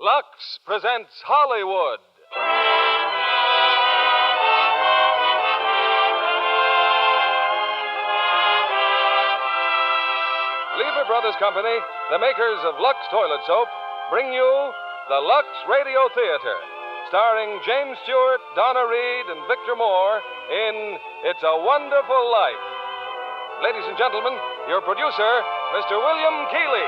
Lux presents Hollywood. Lever Brothers Company, the makers of Lux Toilet Soap, bring you the Lux Radio Theater, starring James Stewart, Donna Reed, and Victor Moore in It's a Wonderful Life. Ladies and gentlemen, your producer, Mr. William Keighley.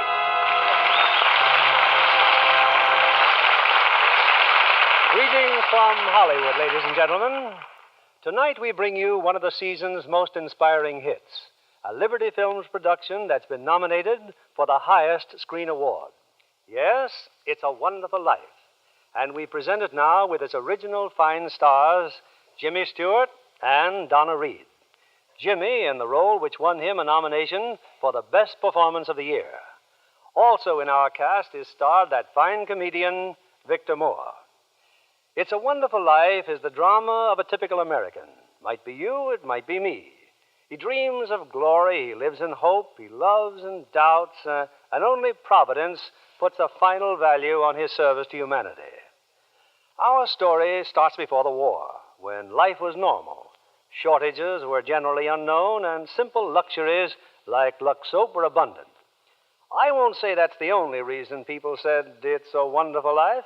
Greetings from Hollywood, ladies and gentlemen. Tonight we bring you one of the season's most inspiring hits, a Liberty Films production that's been nominated for the highest screen award. Yes, It's a Wonderful Life. And we present it now with its original fine stars, Jimmy Stewart and Donna Reed. Jimmy in the role which won him a nomination for the best performance of the year. Also in our cast is starred that fine comedian, Victor Moore. It's a Wonderful Life is the drama of a typical American. Might be you, it might be me. He dreams of glory, he lives in hope, he loves and doubts, and only Providence puts a final value on his service to humanity. Our story starts before the war, when life was normal. Shortages were generally unknown, and simple luxuries like Lux soap were abundant. I won't say that's the only reason people said it's a wonderful life,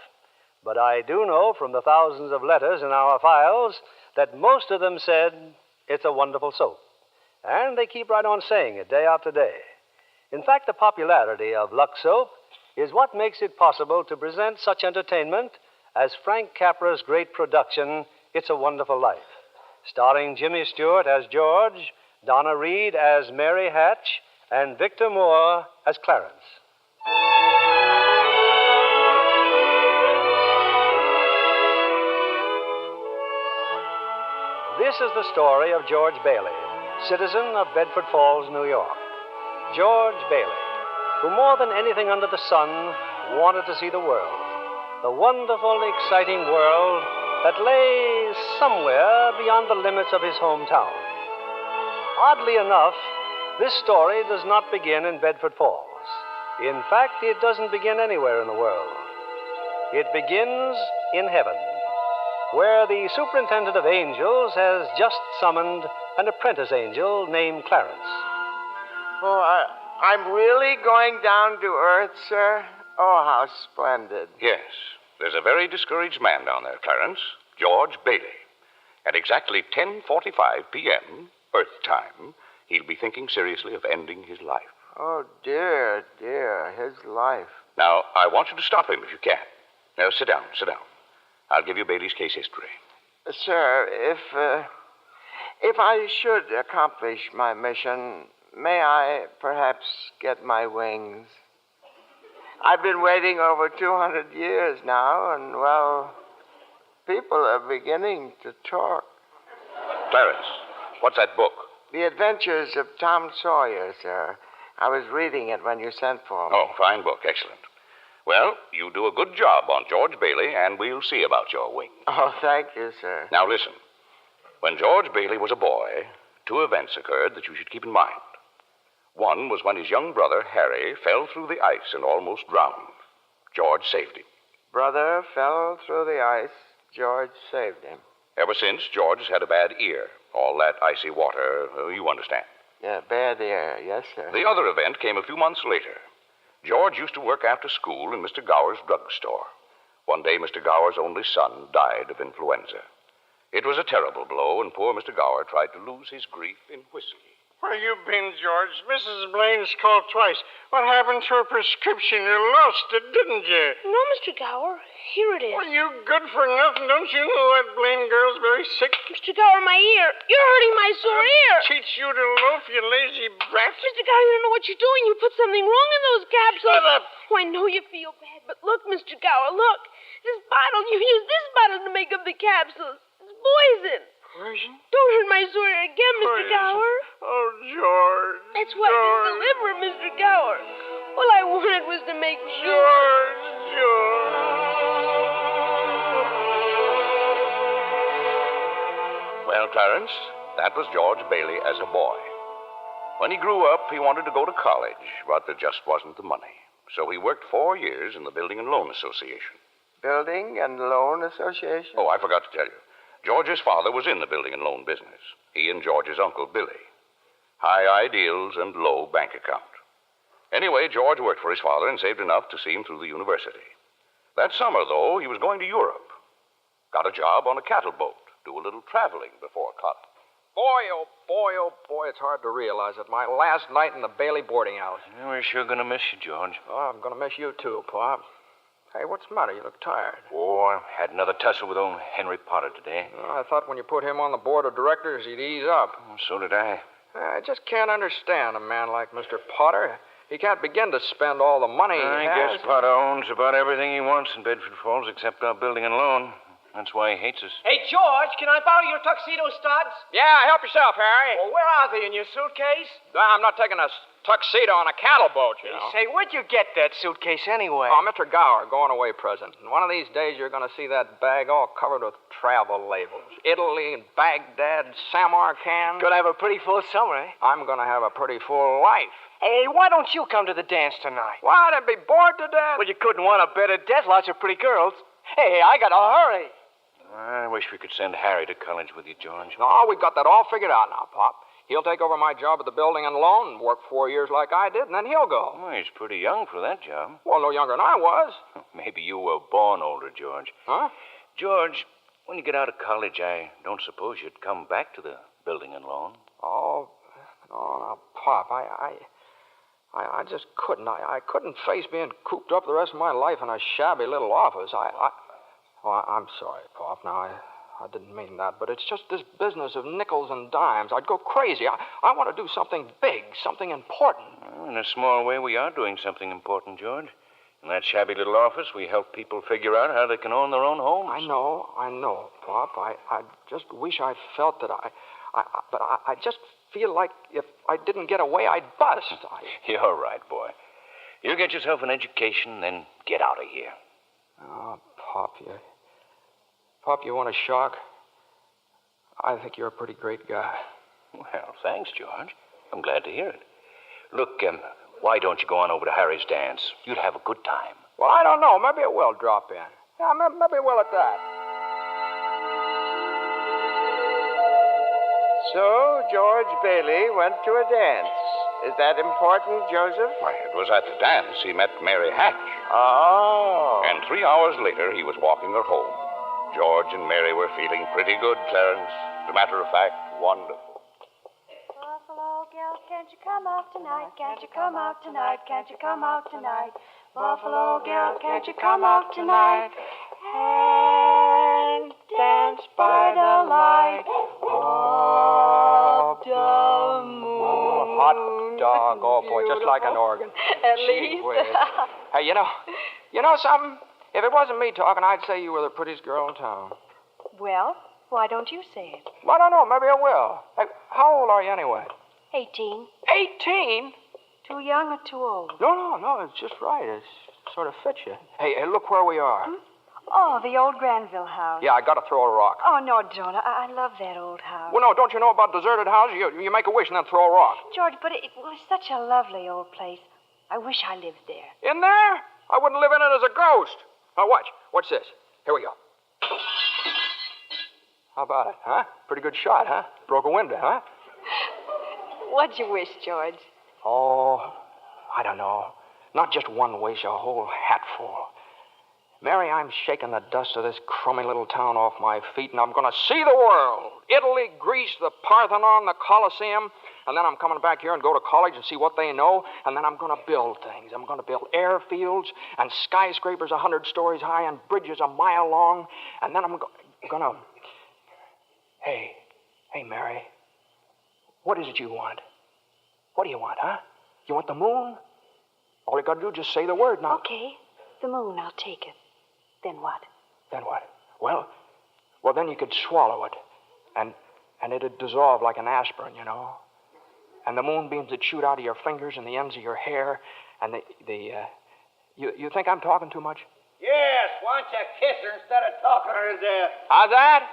but I do know from the thousands of letters in our files that most of them said it's a wonderful soap. And they keep right on saying it day after day. In fact, the popularity of Lux soap is what makes it possible to present such entertainment as Frank Capra's great production, It's a Wonderful Life, starring Jimmy Stewart as George, Donna Reed as Mary Hatch, and Victor Moore as Clarence. This is the story of George Bailey, citizen of Bedford Falls, New York. George Bailey, who more than anything under the sun wanted to see the world. The wonderful, exciting world that lay somewhere beyond the limits of his hometown. Oddly enough, this story does not begin in Bedford Falls. In fact, it doesn't begin anywhere in the world. It begins in heaven, where the superintendent of angels has just summoned an apprentice angel named Clarence. Oh, I'm really going down to Earth, sir? Oh, how splendid. Yes. There's a very discouraged man down there, Clarence. George Bailey. At exactly 10:45 p.m., Earth time, he'll be thinking seriously of ending his life. Oh, dear, his life. Now, I want you to stop him if you can. Now, sit down. I'll give you Bailey's case history. Sir, if I should accomplish my mission, may I perhaps get my wings? I've been waiting over 200 years now, and, well, people are beginning to talk. Clarence, what's that book? The Adventures of Tom Sawyer, sir. I was reading it when you sent for me. Oh, fine book. Excellent. Well, you do a good job on George Bailey, and we'll see about your wings. Oh, thank you, sir. Now, listen. When George Bailey was a boy, two events occurred that you should keep in mind. One was when his young brother, Harry, fell through the ice and almost drowned. George saved him. Brother fell through the ice. George saved him. Ever since, George has had a bad ear. All that icy water, you understand. Yeah, bad ear. Yes, sir. The other event came a few months later. George used to work after school in Mr. Gower's drugstore. One day, Mr. Gower's only son died of influenza. It was a terrible blow, and poor Mr. Gower tried to lose his grief in whiskey. Where you been, George? Mrs. Blaine's called twice. What happened to her prescription? You lost it, didn't you? No, Mr. Gower. Here it is. Well, you good for nothing. Don't you know that Blaine girl's very sick? Mr. Gower, my ear. You're hurting my sore ear. Teach you to loaf, you lazy brat. Mr. Gower, you don't know what you're doing. You put something wrong in those capsules. Shut up. Oh, I know you feel bad, but look, Mr. Gower, look. This bottle, you used this bottle to make up the capsules. It's poison. Poison? Don't hurt my sore ear again, Mr. Gower. Oh, George. That's why this is the liver, Mr. Gower. All I wanted was to make sure. George. Well, Clarence, that was George Bailey as a boy. When he grew up, he wanted to go to college, but there just wasn't the money. So he worked 4 years in the Building and Loan Association. Building and Loan Association? Oh, I forgot to tell you. George's father was in the building and loan business. He and George's uncle, Billy. High ideals and low bank account. Anyway, George worked for his father and saved enough to see him through the university. That summer, though, he was going to Europe. Got a job on a cattle boat. Do a little traveling before college. Boy, it's hard to realize it. My last night in the Bailey boarding house. Yeah, we're sure going to miss you, George. Oh, I'm going to miss you, too, Pop. Hey, what's the matter? You look tired. Oh, I had another tussle with old Henry Potter today. Oh, I thought when you put him on the board of directors, he'd ease up. Oh, so did I. I just can't understand a man like Mr. Potter. He can't begin to spend all the money he I has. guess Potter owns about everything he wants in Bedford Falls except our building and loan. That's why he hates us. Hey, George, can I borrow your tuxedo studs? Yeah, help yourself, Harry. Well, where are they? In your suitcase? I'm not taking a tuxedo on a cattle boat, you know. Say, where'd you get that suitcase anyway? Oh, Mr. Gower, going away present. And one of these days you're going to see that bag all covered with travel labels. Italy and Baghdad, Samarkand. Gonna have a pretty full summer, eh? I'm going to have a pretty full life. Hey, why don't you come to the dance tonight? What? I'd be bored to death. Well, you couldn't want a better death. Lots of pretty girls. Hey, I gotta hurry. I wish we could send Harry to college with you, George. No, we've got that all figured out now, Pop. He'll take over my job at the building and loan and work 4 years like I did, and then he'll go. Oh, he's pretty young for that job. Well, no younger than I was. Maybe you were born older, George. Huh? George, when you get out of college, I don't suppose you'd come back to the building and loan. Oh, no, Pop, I just couldn't. I couldn't face being cooped up the rest of my life in a shabby little office. I'm sorry, Pop. Now, I didn't mean that, but it's just this business of nickels and dimes. I'd go crazy. I want to do something big, something important. Well, in a small way, we are doing something important, George. In that shabby little office, we help people figure out how they can own their own homes. I know, Pop. I just wish I felt that but I just feel like if I didn't get away, I'd bust. You're right, boy. You get yourself an education, then get out of here. Oh, Pop, you want a shock? I think you're a pretty great guy. Well, thanks, George. I'm glad to hear it. Look, why don't you go on over to Harry's dance? You'd have a good time. Well, I don't know. Maybe it will drop in. Yeah, maybe it will at that. So, George Bailey went to a dance. Is that important, Joseph? Why, it was at the dance he met Mary Hatch. Oh. And 3 hours later, he was walking her home. George and Mary were feeling pretty good, Clarence. As a matter of fact, wonderful. Buffalo girl, can't you come out tonight? Can't you come out tonight? Can't you come out tonight? Buffalo girl, can't you come out tonight? And dance by the light of the moon. Hot dog, oh boy, just like an organ. At Gee least. whiz. Hey, you know something? If it wasn't me talking, I'd say you were the prettiest girl in town. Well, why don't you say it? Well, I don't know. Maybe I will. Hey, how old are you anyway? 18. 18? Too young or too old? No, it's just right. It sort of fits you. Hey, look where we are. Oh, the old Granville house. Yeah, I gotta throw a rock. Oh, no, don't. I love that old house. Well, no, don't you know about deserted houses? You make a wish and then throw a rock. George, but it was such a lovely old place. I wish I lived there. In there? I wouldn't live in it as a ghost. Now, watch. Watch this. Here we go. How about it, huh? Pretty good shot, huh? Broke a window, huh? What'd you wish, George? Oh, I don't know. Not just one wish, a whole hatful. Mary, I'm shaking the dust of this crummy little town off my feet, and I'm going to see the world. Italy, Greece, the Parthenon, the Colosseum. And then I'm coming back here and go to college and see what they know. And then I'm going to build things. I'm going to build airfields and skyscrapers 100 stories high and bridges a mile long. And then I'm going to... Hey, Mary. What is it you want? What do you want, huh? You want the moon? All you got to do is just say the word now. Okay, the moon, I'll take it. Then what? Then what? Well, then you could swallow it. And it'd dissolve like an aspirin, you know. And the moonbeams would shoot out of your fingers and the ends of your hair. And you think I'm talking too much? Yes, why don't you kiss her instead of talking her to death? How's that?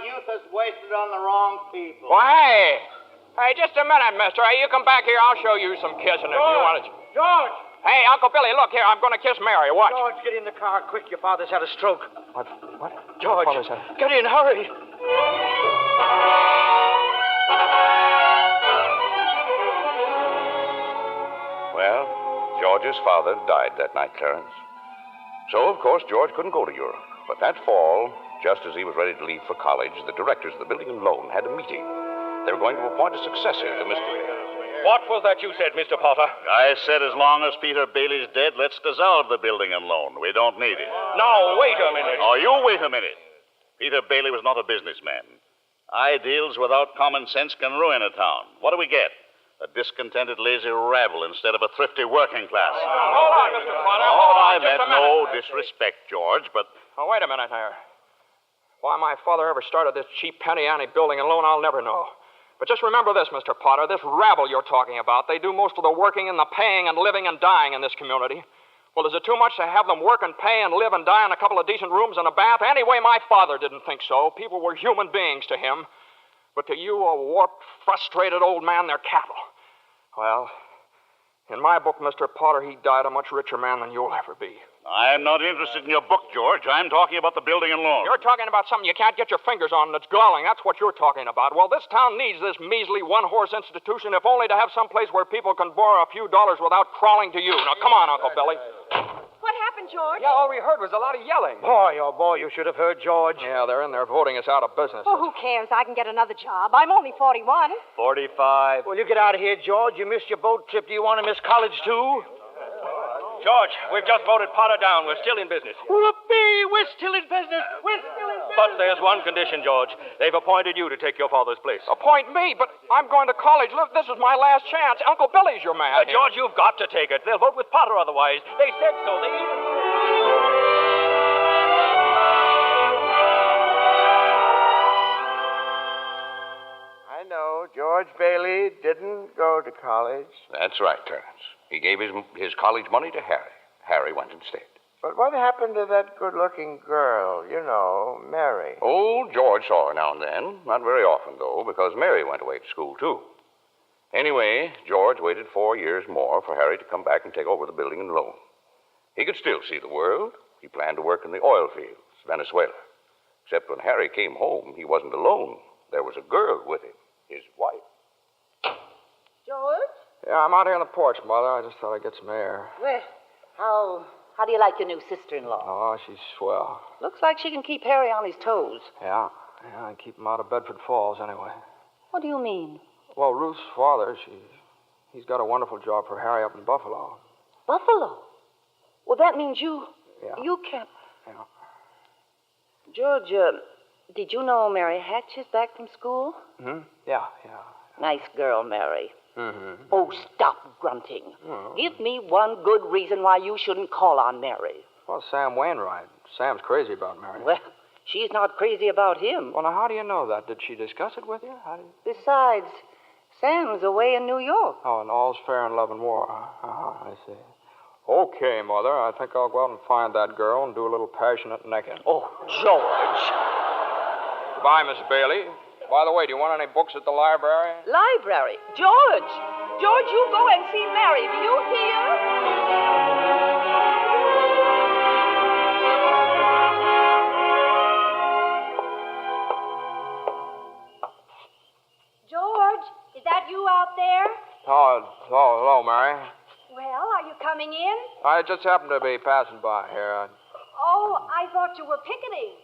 Youth is wasted on the wrong people. Well, hey, just a minute, mister. Hey, you come back here. I'll show you some kissing if you want to. George, Hey, Uncle Billy, look here. I'm going to kiss Mary. Watch. George, get in the car quick. Your father's had a stroke. What? George, Father's had... get in, hurry. Well, George's father died that night, Clarence. So, of course, George couldn't go to Europe. But that fall, just as he was ready to leave for college, the directors of the building and loan had a meeting. They were going to appoint a successor to Mr. What was that you said, Mr. Potter? I said as long as Peter Bailey's dead, let's dissolve the building and loan. We don't need it. Now, wait a minute. Oh, you wait a minute. Peter Bailey was not a businessman. Ideals without common sense can ruin a town. What do we get? A discontented, lazy rabble instead of a thrifty working class. Hold on, Mr. Potter. Oh, Hold on I just meant a minute. no disrespect, George, but... Oh, wait a minute there. Why my father ever started this cheap penny ante building and loan, I'll never know. But just remember this, Mr. Potter, this rabble you're talking about, they do most of the working and the paying and living and dying in this community. Well, is it too much to have them work and pay and live and die in a couple of decent rooms and a bath? Anyway, my father didn't think so. People were human beings to him. But to you, a warped, frustrated old man, they're cattle. Well, in my book, Mr. Potter, he died a much richer man than you'll ever be. I'm not interested in your book, George. I'm talking about the building and loan. You're talking about something you can't get your fingers on that's galling. That's what you're talking about. Well, this town needs this measly one-horse institution, if only to have some place where people can borrow a few dollars without crawling to you. Now, come on, Uncle Billy. What happened, George? Yeah, all we heard was a lot of yelling. Boy, oh, boy, you should have heard George. Yeah, they're in there voting us out of business. Oh, who cares? I can get another job. I'm only 41. 45. Will you get out of here, George? You missed your boat trip. Do you want to miss college, too? George, we've just voted Potter down. We're still in business. Whoopee! We're still in business. We're still in business. But there's one condition, George. They've appointed you to take your father's place. Appoint me, but I'm going to college. Look, this is my last chance. Uncle Billy's your man. George, you've got to take it. They'll vote with Potter otherwise. They said so. They even... I know George Bailey didn't go to college. That's right, Clarence. He gave his college money to Harry. Harry went instead. But what happened to that good-looking girl, you know, Mary? Oh, George saw her now and then. Not very often, though, because Mary went away to school, too. Anyway, George waited 4 years more for Harry to come back and take over the building and loan. He could still see the world. He planned to work in the oil fields, Venezuela. Except when Harry came home, he wasn't alone. There was a girl with him, his wife. George? Yeah, I'm out here on the porch, Mother. I just thought I'd get some air. Well, how do you like your new sister-in-law? Oh, she's swell. Looks like she can keep Harry on his toes. Yeah, and keep him out of Bedford Falls anyway. What do you mean? Well, Ruth's father, he's got a wonderful job for Harry up in Buffalo. Buffalo? Well, that means you can't... Yeah. George, did you know Mary Hatch is back from school? Hmm? Yeah. Nice girl, Mary. Mm-hmm. Oh, stop grunting. Oh. Give me one good reason why you shouldn't call on Mary. Well, Sam Wainwright. Sam's crazy about Mary. Well, she's not crazy about him. Well, now, how do you know that? Did she discuss it with you? Besides, Sam's away in New York. Oh, and all's fair in love and war. I see. Okay, Mother, I think I'll go out and find that girl and do a little passionate necking. Oh, George. Goodbye, Miss Bailey. By the way, do you want any books at the library? Library? George! George, you go and see Mary. Do you hear? George, is that you out there? Oh, hello, Mary. Well, are you coming in? I just happened to be passing by here. Oh, I thought you were picketing.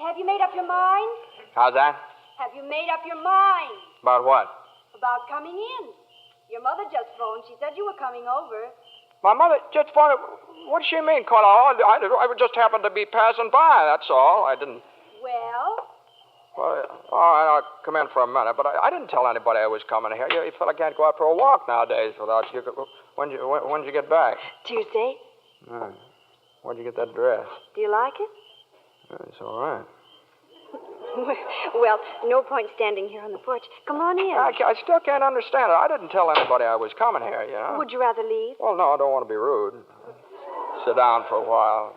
Have you made up your mind? How's that? Have you made up your mind About what? about coming in? Your mother just phoned. She said you were coming over. My mother just phoned. What does she mean, Carla? I just happened to be passing by, that's all. I didn't... Well, Well, all right, I'll come in for a minute, but I didn't tell anybody I was coming here. You fella can't go out for a walk nowadays without you... When'd you get back? Tuesday. Where'd you get that dress? Do you like it? It's all right. Well, no point standing here on the porch. Come on in. I still can't understand it. I didn't tell anybody I was coming here, you know. Would you rather leave? Well, no, I don't want to be rude. Sit down for a while.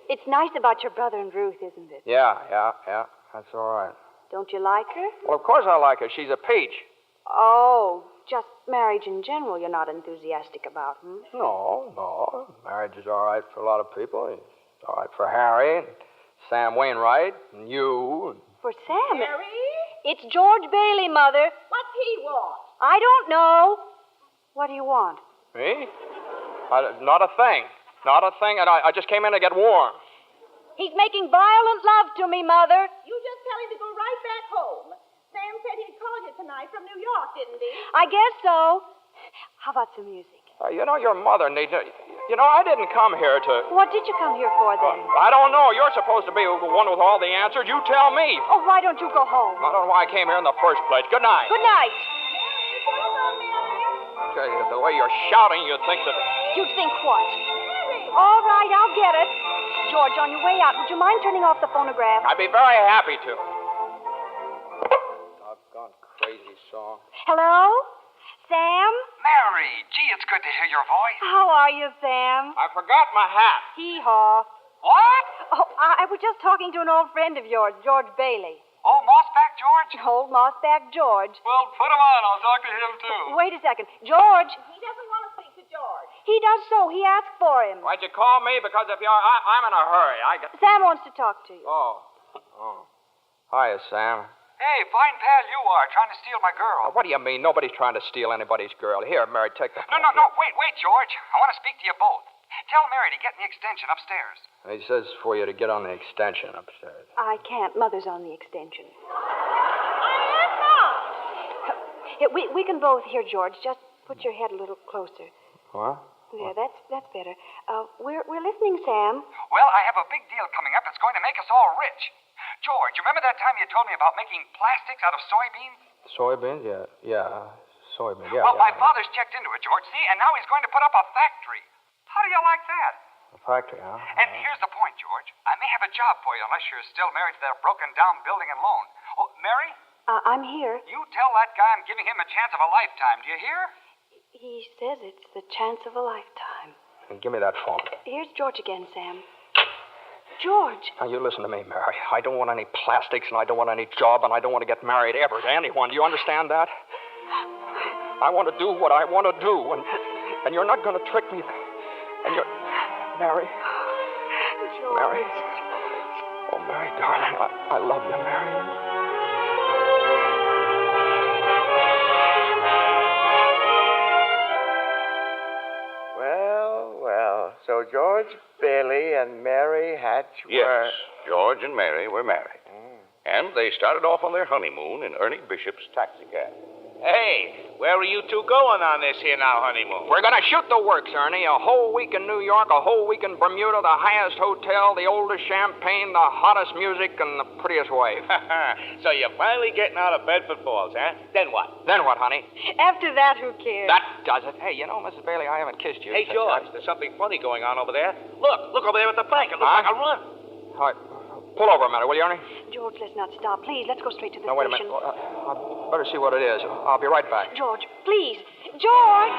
It's nice about your brother and Ruth, isn't it? Yeah. That's all right. Don't you like her? Well, of course I like her. She's a peach. Oh, just marriage in general you're not enthusiastic about, No. Marriage is all right for a lot of people. It's all right for Harry, and Sam Wainwright, and you. For Sam? Harry? It's George Bailey, Mother. What's he want? I don't know. What do you want? Me? Not a thing. Not a thing, and I just came in to get warm. He's making violent love to me, Mother. You just tell him to go right back home. Sam said he'd call you tonight from New York, didn't he? I guess so. How about some music? Your mother needs... I didn't come here to... What did you come here for, then? I don't know. You're supposed to be the one with all the answers. You tell me. Oh, why don't you go home? I don't know why I came here in the first place. Good night. Good night. Okay, the way you're shouting, you'd think that... You'd think what? All right, I'll get it. George, on your way out, would you mind turning off the phonograph? I'd be very happy to. Doggone crazy song. Hello? Sam? Mary, gee, it's good to hear your voice. How are you, Sam? I forgot my hat. Hee-haw. What? Oh, I was just talking to an old friend of yours, George Bailey. Oh, Mossback George? Old Mossback George. Well, put him on. I'll talk to him, too. Wait a second. George. He doesn't want to speak to George. He does so. He asked for him. Why'd you call me? Because if I'm in a hurry. Sam wants to talk to you. Oh. Hiya, Sam. Hey, fine pal you are, trying to steal my girl. What do you mean? Nobody's trying to steal anybody's girl. Here, Mary, take the... No, wait, George. I want to speak to you both. Tell Mary to get in the extension upstairs. He says for you to get on the extension upstairs. I can't. Mother's on the extension. I am not. Here, we can both hear, George. Just put your head a little closer. What? There, that's better. We're listening, Sam. Well, I have a big deal coming up that's going to make us all rich. George, you remember that time you told me about making plastics out of soybeans? Soybeans? Yeah. Soybeans, yeah. Well, my father's checked into it, George, see? And now he's going to put up a factory. How do you like that? A factory, huh? And here's the point, George. I may have a job for you unless you're still married to that broken-down building and loan. Oh, Mary? I'm here. You tell that guy I'm giving him a chance of a lifetime. Do you hear? He says it's the chance of a lifetime. And give me that phone. Here's George again, Sam. George. Now, you listen to me, Mary. I don't want any plastics, and I don't want any job, and I don't want to get married ever to anyone. Do you understand that? I want to do what I want to do, and you're not going to trick me. And you're... Mary. George. Mary. Oh, Mary, darling, I love you, Mary. Well, so George Bailey and Mary Hatch were... Yes, George and Mary were married. And they started off on their honeymoon in Ernie Bishop's taxicab. Hey, where are you two going on this here now honeymoon? We're going to shoot the works, Ernie. A whole week in New York, a whole week in Bermuda, the highest hotel, the oldest champagne, the hottest music, and the prettiest wife. So you're finally getting out of Bedford Falls, huh? Then what? Then what, honey? After that, who cares? That does it. Hey, Mrs. Bailey, I haven't kissed you. Hey, George, there's something funny going on over there. Look over there at the bank. It looks like a run. All right. Pull over a minute, will you, Ernie? George, let's not stop. Please, let's go straight to the No, wait a station. minute. I'll better see what it is. I'll be right back. George, please. George!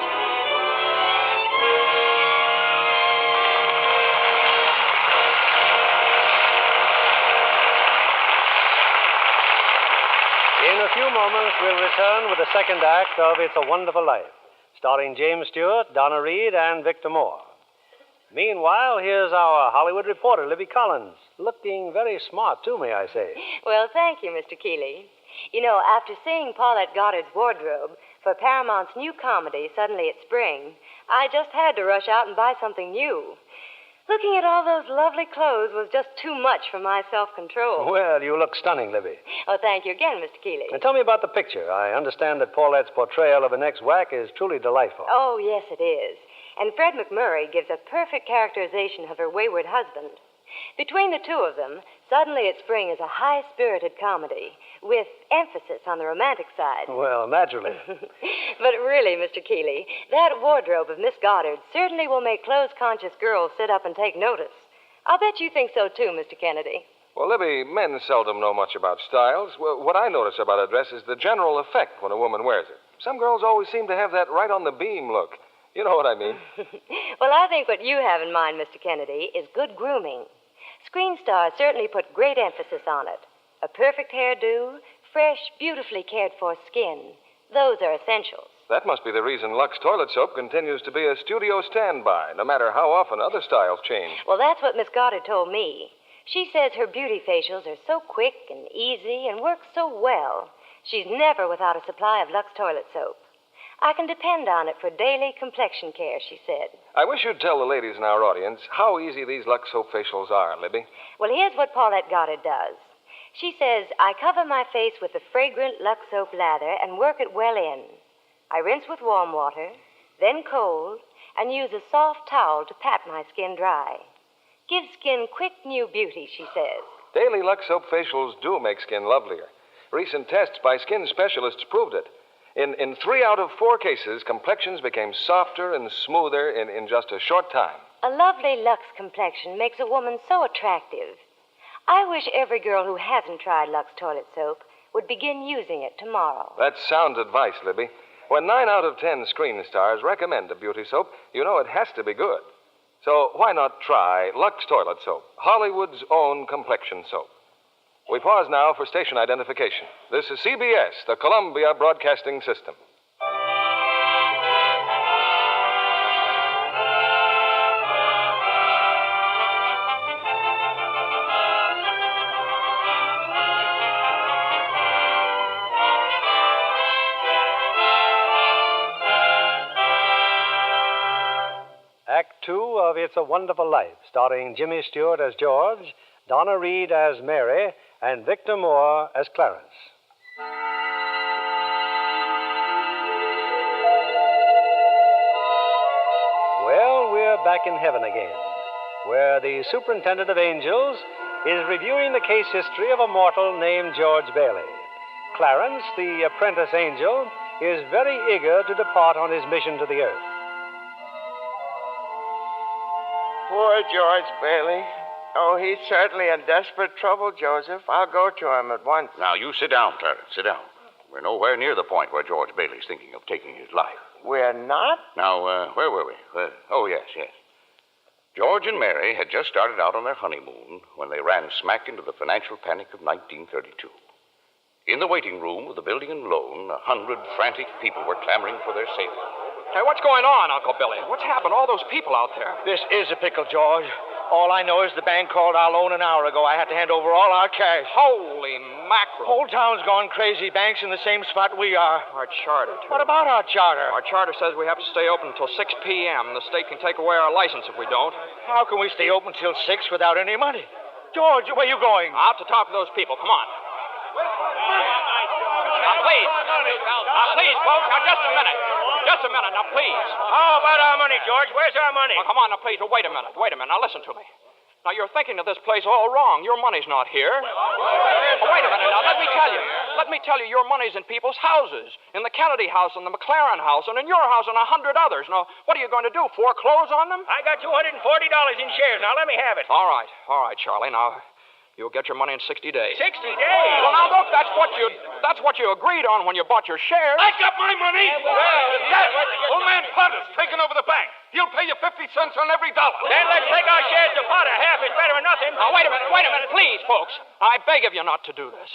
In a few moments, we'll return with the second act of It's a Wonderful Life, starring James Stewart, Donna Reed, and Victor Moore. Meanwhile, here's our Hollywood reporter, Libby Collins, looking very smart, too, may I say. Well, thank you, Mr. Keeley. After seeing Paulette Goddard's wardrobe for Paramount's new comedy, Suddenly It's Spring, I just had to rush out and buy something new. Looking at all those lovely clothes was just too much for my self-control. Well, you look stunning, Libby. Oh, thank you again, Mr. Keeley. Now, tell me about the picture. I understand that Paulette's portrayal of an ex-whack is truly delightful. Oh, yes, it is. And Fred McMurray gives a perfect characterization of her wayward husband. Between the two of them, Suddenly It's Spring is a high-spirited comedy with emphasis on the romantic side. Well, naturally. But really, Mr. Keeley, that wardrobe of Miss Goddard certainly will make clothes-conscious girls sit up and take notice. I'll bet you think so, too, Mr. Kennedy. Well, Libby, men seldom know much about styles. Well, what I notice about a dress is the general effect when a woman wears it. Some girls always seem to have that right-on-the-beam look. You know what I mean. Well, I think what you have in mind, Mr. Kennedy, is good grooming. Screen stars certainly put great emphasis on it. A perfect hairdo, fresh, beautifully cared-for skin. Those are essentials. That must be the reason Lux Toilet Soap continues to be a studio standby, no matter how often other styles change. Well, that's what Miss Goddard told me. She says her beauty facials are so quick and easy and work so well. She's never without a supply of Lux Toilet Soap. I can depend on it for daily complexion care, she said. I wish you'd tell the ladies in our audience how easy these Lux Soap facials are, Libby. Well, here's what Paulette Goddard does. She says, I cover my face with the fragrant Lux Soap lather and work it well in. I rinse with warm water, then cold, and use a soft towel to pat my skin dry. Gives skin quick new beauty, she says. Daily Lux Soap facials do make skin lovelier. Recent tests by skin specialists proved it. In 3 out of 4 cases, complexions became softer and smoother in just a short time. A lovely Lux complexion makes a woman so attractive. I wish every girl who hasn't tried Lux Toilet Soap would begin using it tomorrow. That's sound advice, Libby. When 9 out of 10 screen stars recommend a beauty soap, you know it has to be good. So why not try Lux Toilet Soap, Hollywood's own complexion soap? We pause now for station identification. This is CBS, the Columbia Broadcasting System. Act 2 of It's a Wonderful Life, starring Jimmy Stewart as George, Donna Reed as Mary, and Victor Moore as Clarence. Well, we're back in heaven again, where the superintendent of angels is reviewing the case history of a mortal named George Bailey. Clarence, the apprentice angel, is very eager to depart on his mission to the earth. Poor George Bailey. Oh, he's certainly in desperate trouble, Joseph. I'll go to him at once. Now, you sit down, Clarence. Sit down. We're nowhere near the point where George Bailey's thinking of taking his life. We're not? Now, where were we? Oh, yes. George and Mary had just started out on their honeymoon when they ran smack into the financial panic of 1932. In the waiting room of the building and loan, 100 frantic people were clamoring for their savings. Hey, what's going on, Uncle Billy? What's happened to all those people out there? This is a pickle, George. All I know is the bank called our loan an hour ago. I had to hand over all our cash. Holy mackerel. Whole town's gone crazy. Bank's in the same spot we are. Our charter, too. What about our charter? Our charter says we have to stay open until 6 p.m. The state can take away our license if we don't. How can we stay open till 6 without any money? George, where are you going? Out to talk to those people. Come on. Now, please. Please, folks. Now, just a minute. Just a minute. Now, please. How about our money, George? Where's our money? Well, come on. Now, please. Well, wait a minute. Now, listen to me. Now, you're thinking of this place all wrong. Your money's not here. Oh, wait a minute. Now, let me tell you, your money's in people's houses. In the Kennedy house, and the McLaren house, and in your house, and 100 others. Now, what are you going to do? Foreclose on them? I got $240 in shares. Now, let me have it. All right, Charlie. Now, you'll get your money in 60 days. 60 days? Well, now, look, that's what you agreed on when you bought your shares. I got my money. Old man Potter's taking over the bank. He'll pay you 50 cents on every dollar. Then let's take our shares to Potter. Half is better than nothing. Now, wait a minute, please, folks. I beg of you not to do this.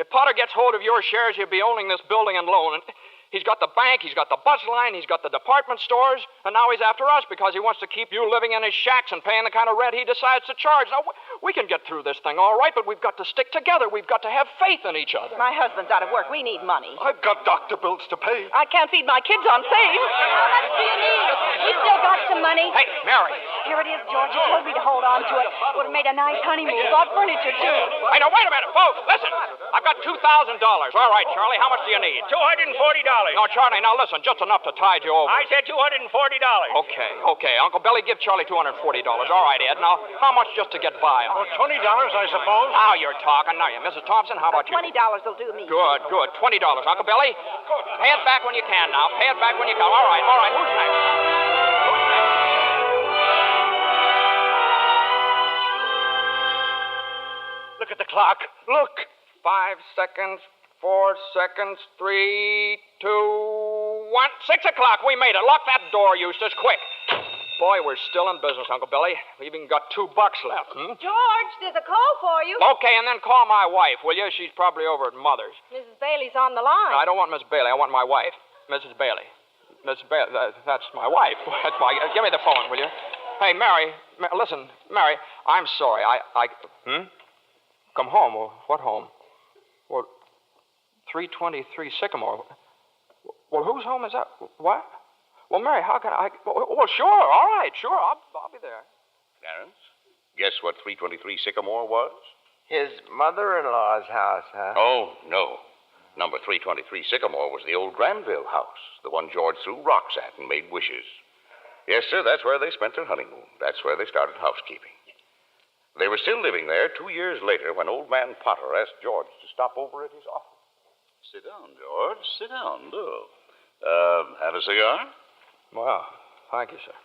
If Potter gets hold of your shares, he'll be owning this building and loan. And he's got the bank, he's got the bus line, he's got the department stores, and now he's after us because he wants to keep you living in his shacks and paying the kind of rent he decides to charge. Now, we can get through this thing all right, but we've got to stick together. We've got to have faith in each other. My husband's out of work. We need money. I've got doctor bills to pay. I can't feed my kids on faith. How much do you need? We still got some money. Hey, Mary. Here it is, George. You told me to hold on to it. Would have made a nice honeymoon. Bought furniture, too. Hey, now, wait a minute, folks. Listen. I've got $2,000. All right, Charlie, how much do you need? $240. No, Charlie, now listen, just enough to tide you over. I said $240. Okay. Uncle Billy, give Charlie $240. All right, Ed. Now, how much just to get by on? $20, I suppose. Now you're talking. Now, Mrs. Thompson, how about you? $20 will do me. Good. $20. Uncle Billy, pay it back when you can now. Pay it back when you can. All right. Who's next? Look at the clock. Look. 5 seconds, 4 seconds, 3, 2, 1. 6 o'clock. We made it. Lock that door, Eustace, quick. Boy, we're still in business, Uncle Billy. We've even got $2 left. George, there's a call for you. Okay, and then call my wife, will you? She's probably over at Mother's. Mrs. Bailey's on the line. No, I don't want Miss Bailey. I want my wife. Mrs. Bailey. Mrs. Bailey, that's my wife. That's my... give me the phone, will you? Hey, Mary, listen, Mary, I'm sorry. Come home? Well, what home? Well, 323 Sycamore. Well, whose home is that? What? Well, Mary, how can I... Well, sure, all right, sure, I'll be there. Clarence, guess what 323 Sycamore was? His mother-in-law's house, huh? Oh, no. Number 323 Sycamore was the old Granville house, the one George threw rocks at and made wishes. Yes, sir, that's where they spent their honeymoon. That's where they started housekeeping. They were still living there 2 years later when old man Potter asked George to stop over at his office. Sit down, George. Sit down, do. Have a cigar? Well, thank you, sir.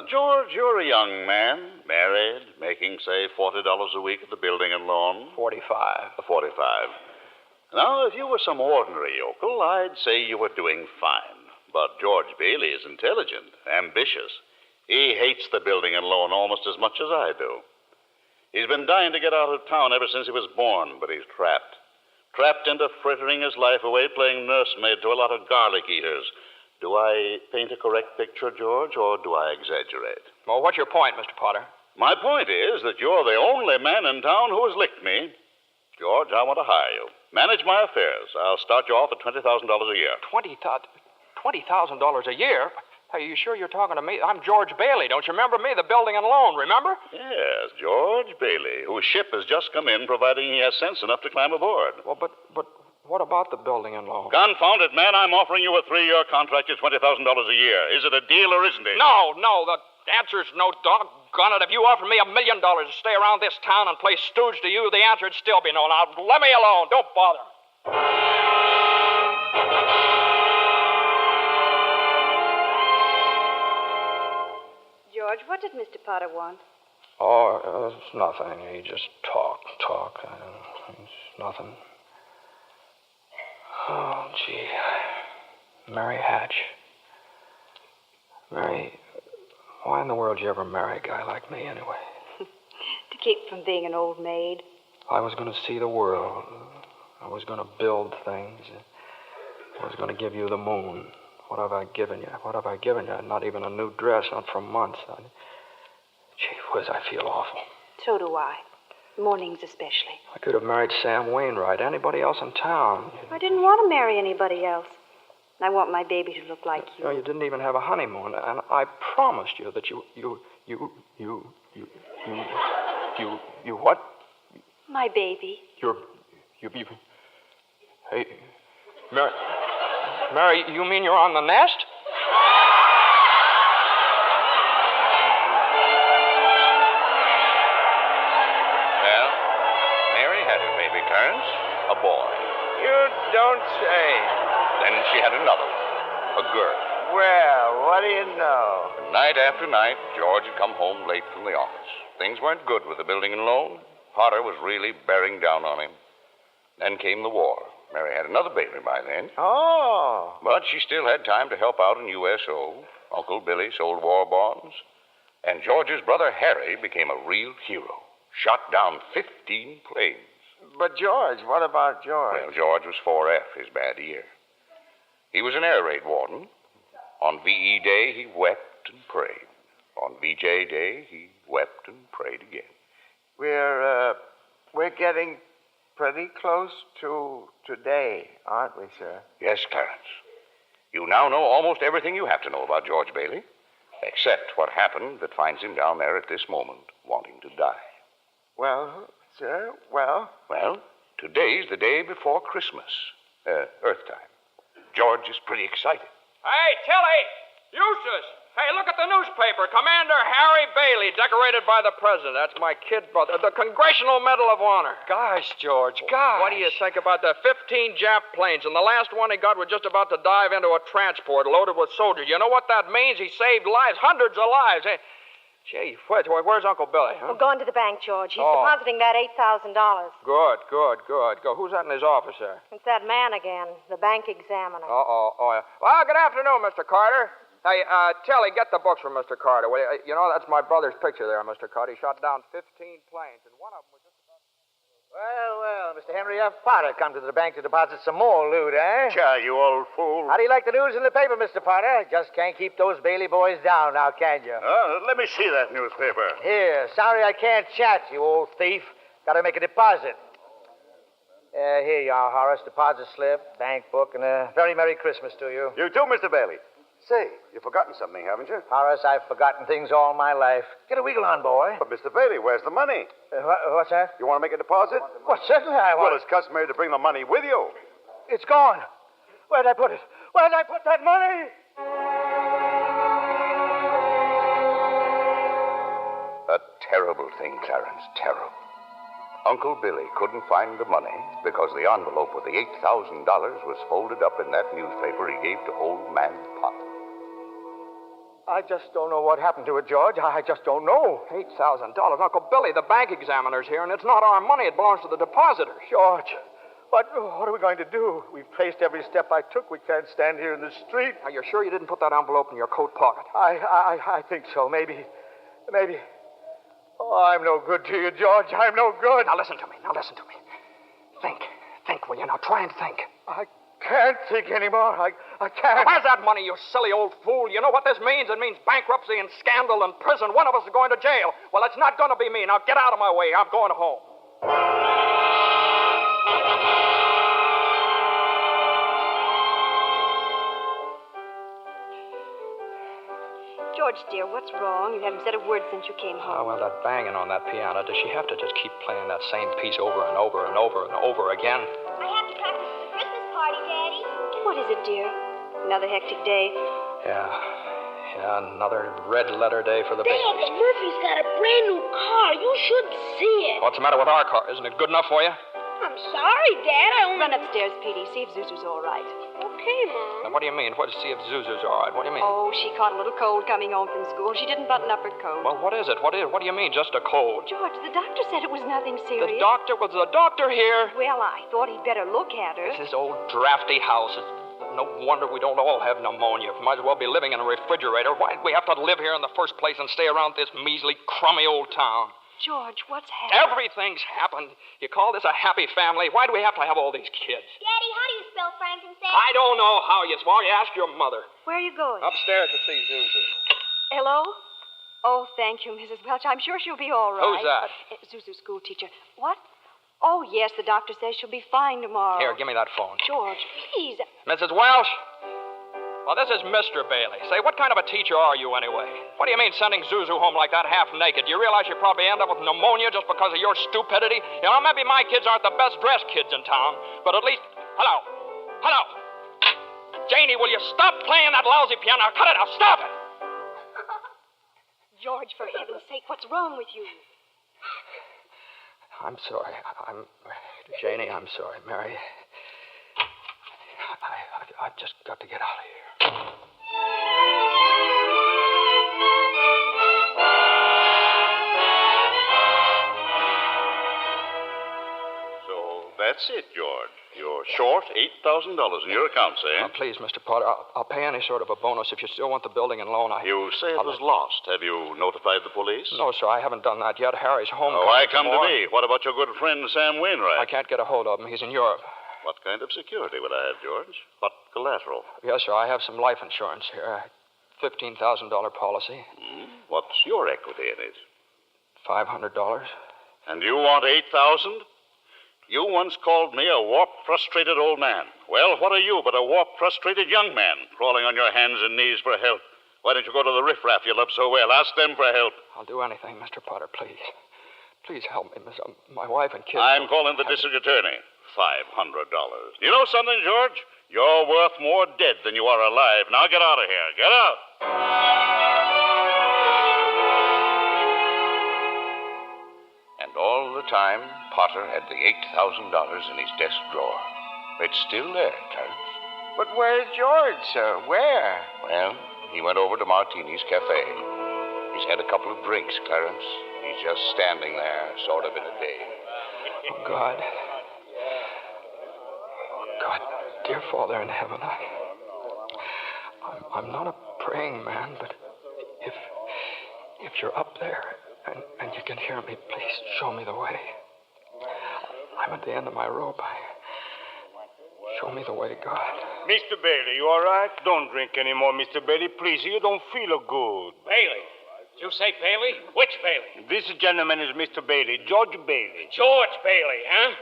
George, you're a young man, married, making, say, $40 a week at the building and loan. 45. 45. Now, if you were some ordinary yokel, I'd say you were doing fine. But George Bailey is intelligent, ambitious. He hates the building and loan almost as much as I do. He's been dying to get out of town ever since he was born, but he's trapped. Trapped into frittering his life away playing nursemaid to a lot of garlic eaters. Do I paint a correct picture, George, or do I exaggerate? Well, what's your point, Mr. Potter? My point is that you're the only man in town who has licked me. George, I want to hire you. Manage my affairs. I'll start you off at $20,000 a year. $20,000 a year? Are you sure you're talking to me? I'm George Bailey. Don't you remember me? The building and loan, remember? Yes, George Bailey, whose ship has just come in, providing he has sense enough to climb aboard. Well, but what about the building and loan? Confound it, man. I'm offering you a 3-year contract at $20,000 a year. Is it a deal or isn't it? No. The answer's no, doggone it. If you offered me $1 million to stay around this town and play stooge to you, the answer'd still be no. Now, let me alone. Don't bother. George, what did Mr. Potter want? Oh, it's nothing. He just talk. It's nothing. Oh, gee. Mary Hatch. Mary, why in the world did you ever marry a guy like me, anyway? To keep from being an old maid. I was going to see the world. I was going to build things. I was going to give you the moon. What have I given you? Not even a new dress, not for months. Gee whiz, I feel awful. So do I. Mornings especially. I could have married Sam Wainwright, anybody else in town. I didn't want to marry anybody else. I want my baby to look like you. No, you didn't even have a honeymoon, and I promised you that you what? My baby. Hey, Mary, you mean you're on the nest? Well, Mary had her baby, Clarence, a boy. You don't say. Then she had another one, a girl. Well, what do you know? Night after night, George had come home late from the office. Things weren't good with the building and loan. Potter was really bearing down on him. Then came the war. Mary had another baby by then. Oh. But she still had time to help out in USO. Uncle Billy sold war bonds. And George's brother Harry became a real hero. Shot down 15 planes. But George, what about George? Well, George was 4F, his bad year. He was an air raid warden. On VE Day, he wept and prayed. On VJ Day, he wept and prayed again. We're getting pretty close to today, aren't we, sir? Yes, Clarence. You now know almost everything you have to know about George Bailey, except what happened that finds him down there at this moment, wanting to die. Well, sir, well? Well, today's the day before Christmas, Earth time. George is pretty excited. Hey, Tilly! Eustace! Hey, look at the newspaper. Commander Harry Bailey, decorated by the president. That's my kid brother. The Congressional Medal of Honor. Gosh, George, gosh. What do you think about the 15 Jap planes? And the last one he got was just about to dive into a transport loaded with soldiers. You know what that means? He saved lives, hundreds of lives. Hey, gee, where's Uncle Billy? Huh? We're going to the bank, George. He's depositing that $8,000. Good. Go. Who's that in his office there? It's that man again, the bank examiner. Oh, yeah. Well, good afternoon, Mr. Carter. Hey, Tilly, get the books from Mr. Carter. Will you know, that's my brother's picture there, Mr. Carter. He shot down 15 planes, and one of them was just about... Well, Mr. Henry F. Potter come to the bank to deposit some more loot, eh? Char, you old fool. How do you like the news in the paper, Mr. Potter? Just can't keep those Bailey boys down now, can you? Let me see that newspaper. Here, sorry I can't chat, you old thief. Gotta make a deposit. Here you are, Horace. Deposit slip, bank book, and a very Merry Christmas to you. You too, Mr. Bailey. Say, you've forgotten something, haven't you? Horace, I've forgotten things all my life. Get a wiggle on, boy. But, Mr. Bailey, where's the money? What's that? You want to make a deposit? Well, certainly I want. Well, it's customary to bring the money with you. It's gone. Where'd I put it? Where'd I put that money? A terrible thing, Clarence, terrible. Uncle Billy couldn't find the money because the envelope with the $8,000 was folded up in that newspaper he gave to old man Potter. I just don't know what happened to it, George. I just don't know. $8,000. Uncle Billy, the bank examiner's here, and it's not our money. It belongs to the depositors. George, what are we going to do? We've traced every step I took. We can't stand here in the street. Are you sure you didn't put that envelope in your coat pocket? I think so. Maybe. Oh, I'm no good to you, George. I'm no good. Now listen to me. Think, will you? Now try and think. I can't think anymore. I can't. Where's that money, you silly old fool? You know what this means? It means bankruptcy and scandal and prison. One of us is going to jail. Well, it's not going to be me. Now get out of my way. I'm going home. George, dear, what's wrong? You haven't said a word since you came home. Oh, well, that banging on that piano. Does she have to just keep playing that same piece over and over and over and over again? I have to practice for the Christmas party, Daddy. What is it, dear? Another hectic day? Yeah, another red letter day for the baby. Dad, Murphy's got a brand new car. You should see it. What's the matter with our car? Isn't it good enough for you? I'm sorry, Dad. I only... Run upstairs, Petey. See if Zuzu's all right. Okay, Mom. Now, what do you mean? What, see if Zuzu's all right? What do you mean? Oh, she caught a little cold coming home from school. She didn't button up her coat. Well, what is it? What do you mean, just a cold? George, the doctor said it was nothing serious. Was the doctor here? Well, I thought he'd better look at her. This old drafty house. It's no wonder we don't all have pneumonia. Might as well be living in a refrigerator. Why'd we have to live here in the first place and stay around this measly, crummy old town? George, what's happened? Everything's happened. You call this a happy family? Why do we have to have all these kids? Daddy, how do you spell frankincense? I don't know how you spell. You ask your mother. Where are you going? Upstairs to see Zuzu. Hello? Oh, thank you, Mrs. Welch. I'm sure she'll be all right. Who's that? Zuzu's school teacher. What? Oh, yes, the doctor says she'll be fine tomorrow. Here, give me that phone. George, please. Mrs. Welch? Well, this is Mr. Bailey. Say, what kind of a teacher are you anyway? What do you mean sending Zuzu home like that half naked? Do you realize you probably end up with pneumonia just because of your stupidity? You know, maybe my kids aren't the best dressed kids in town, but at least... Hello. Janie, will you stop playing that lousy piano? Cut it out. Stop it. George, for heaven's sake, what's wrong with you? I'm sorry. Janie, I'm sorry. Mary, I've just got to get out of here. So that's it, George. You're short $8,000 in your accounts, eh? Now, please, Mr. Potter, I'll pay any sort of a bonus if you still want the building and loan. You say it was lost. Have you notified the police? No, sir, I haven't done that yet. Harry's home. Why come to me? What about your good friend, Sam Wainwright? I can't get a hold of him. He's in Europe. What kind of security would I have, George? What collateral? Yes, sir, I have some life insurance here. $15,000 policy. What's your equity in it? $500. And you want $8,000? You once called me a warped, frustrated old man. Well, what are you but a warped, frustrated young man crawling on your hands and knees for help? Why don't you go to the riffraff you love so well? Ask them for help. I'll do anything, Mr. Potter, please. Please help me, Miss. My wife and kids. I'm calling the district attorney. $500. You know something, George? You're worth more dead than you are alive. Now get out of here. Get out. And all the time, Potter had the $8,000 in his desk drawer. It's still there, Clarence. But where's George, sir? Where? Well, he went over to Martini's Cafe. He's had a couple of drinks, Clarence. He's just standing there, sort of in a daze. Oh, God. God, dear Father in heaven, I'm not a praying man, but if you're up there and you can hear me, please show me the way. I'm at the end of my rope. Show me the way, God. Mr. Bailey, you all right? Don't drink anymore, Mr. Bailey. Please, you don't feel good. Bailey. Did you say Bailey? Which Bailey? This gentleman is Mr. Bailey, George Bailey. George Bailey, huh?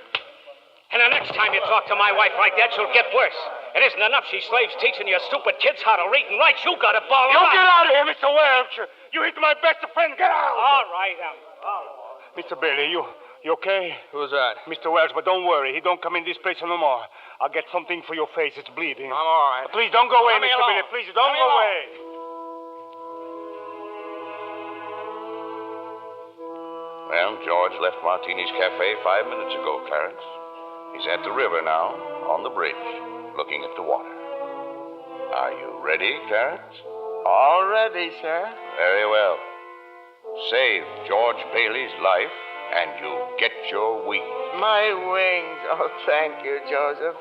And the next time you talk to my wife like that, she'll get worse. It isn't enough she slaves teaching your stupid kids how to read and write. You got to ball You get out of here, Mr. Welch. You hit my best friend. Get out. All right. Mr. Bailey, you okay? Who's that? Mr. Welch, but don't worry. He don't come in this place no more. I'll get something for your face. It's bleeding. I'm all right. Please don't go away, Let me Mr. alone. Bailey. Please don't go away. Well, George left Martini's Cafe 5 minutes ago, Clarence. He's at the river now, on the bridge, looking at the water. Are you ready, Clarence? All ready, sir. Very well. Save George Bailey's life, and you'll get your wings. My wings. Oh, thank you, Joseph.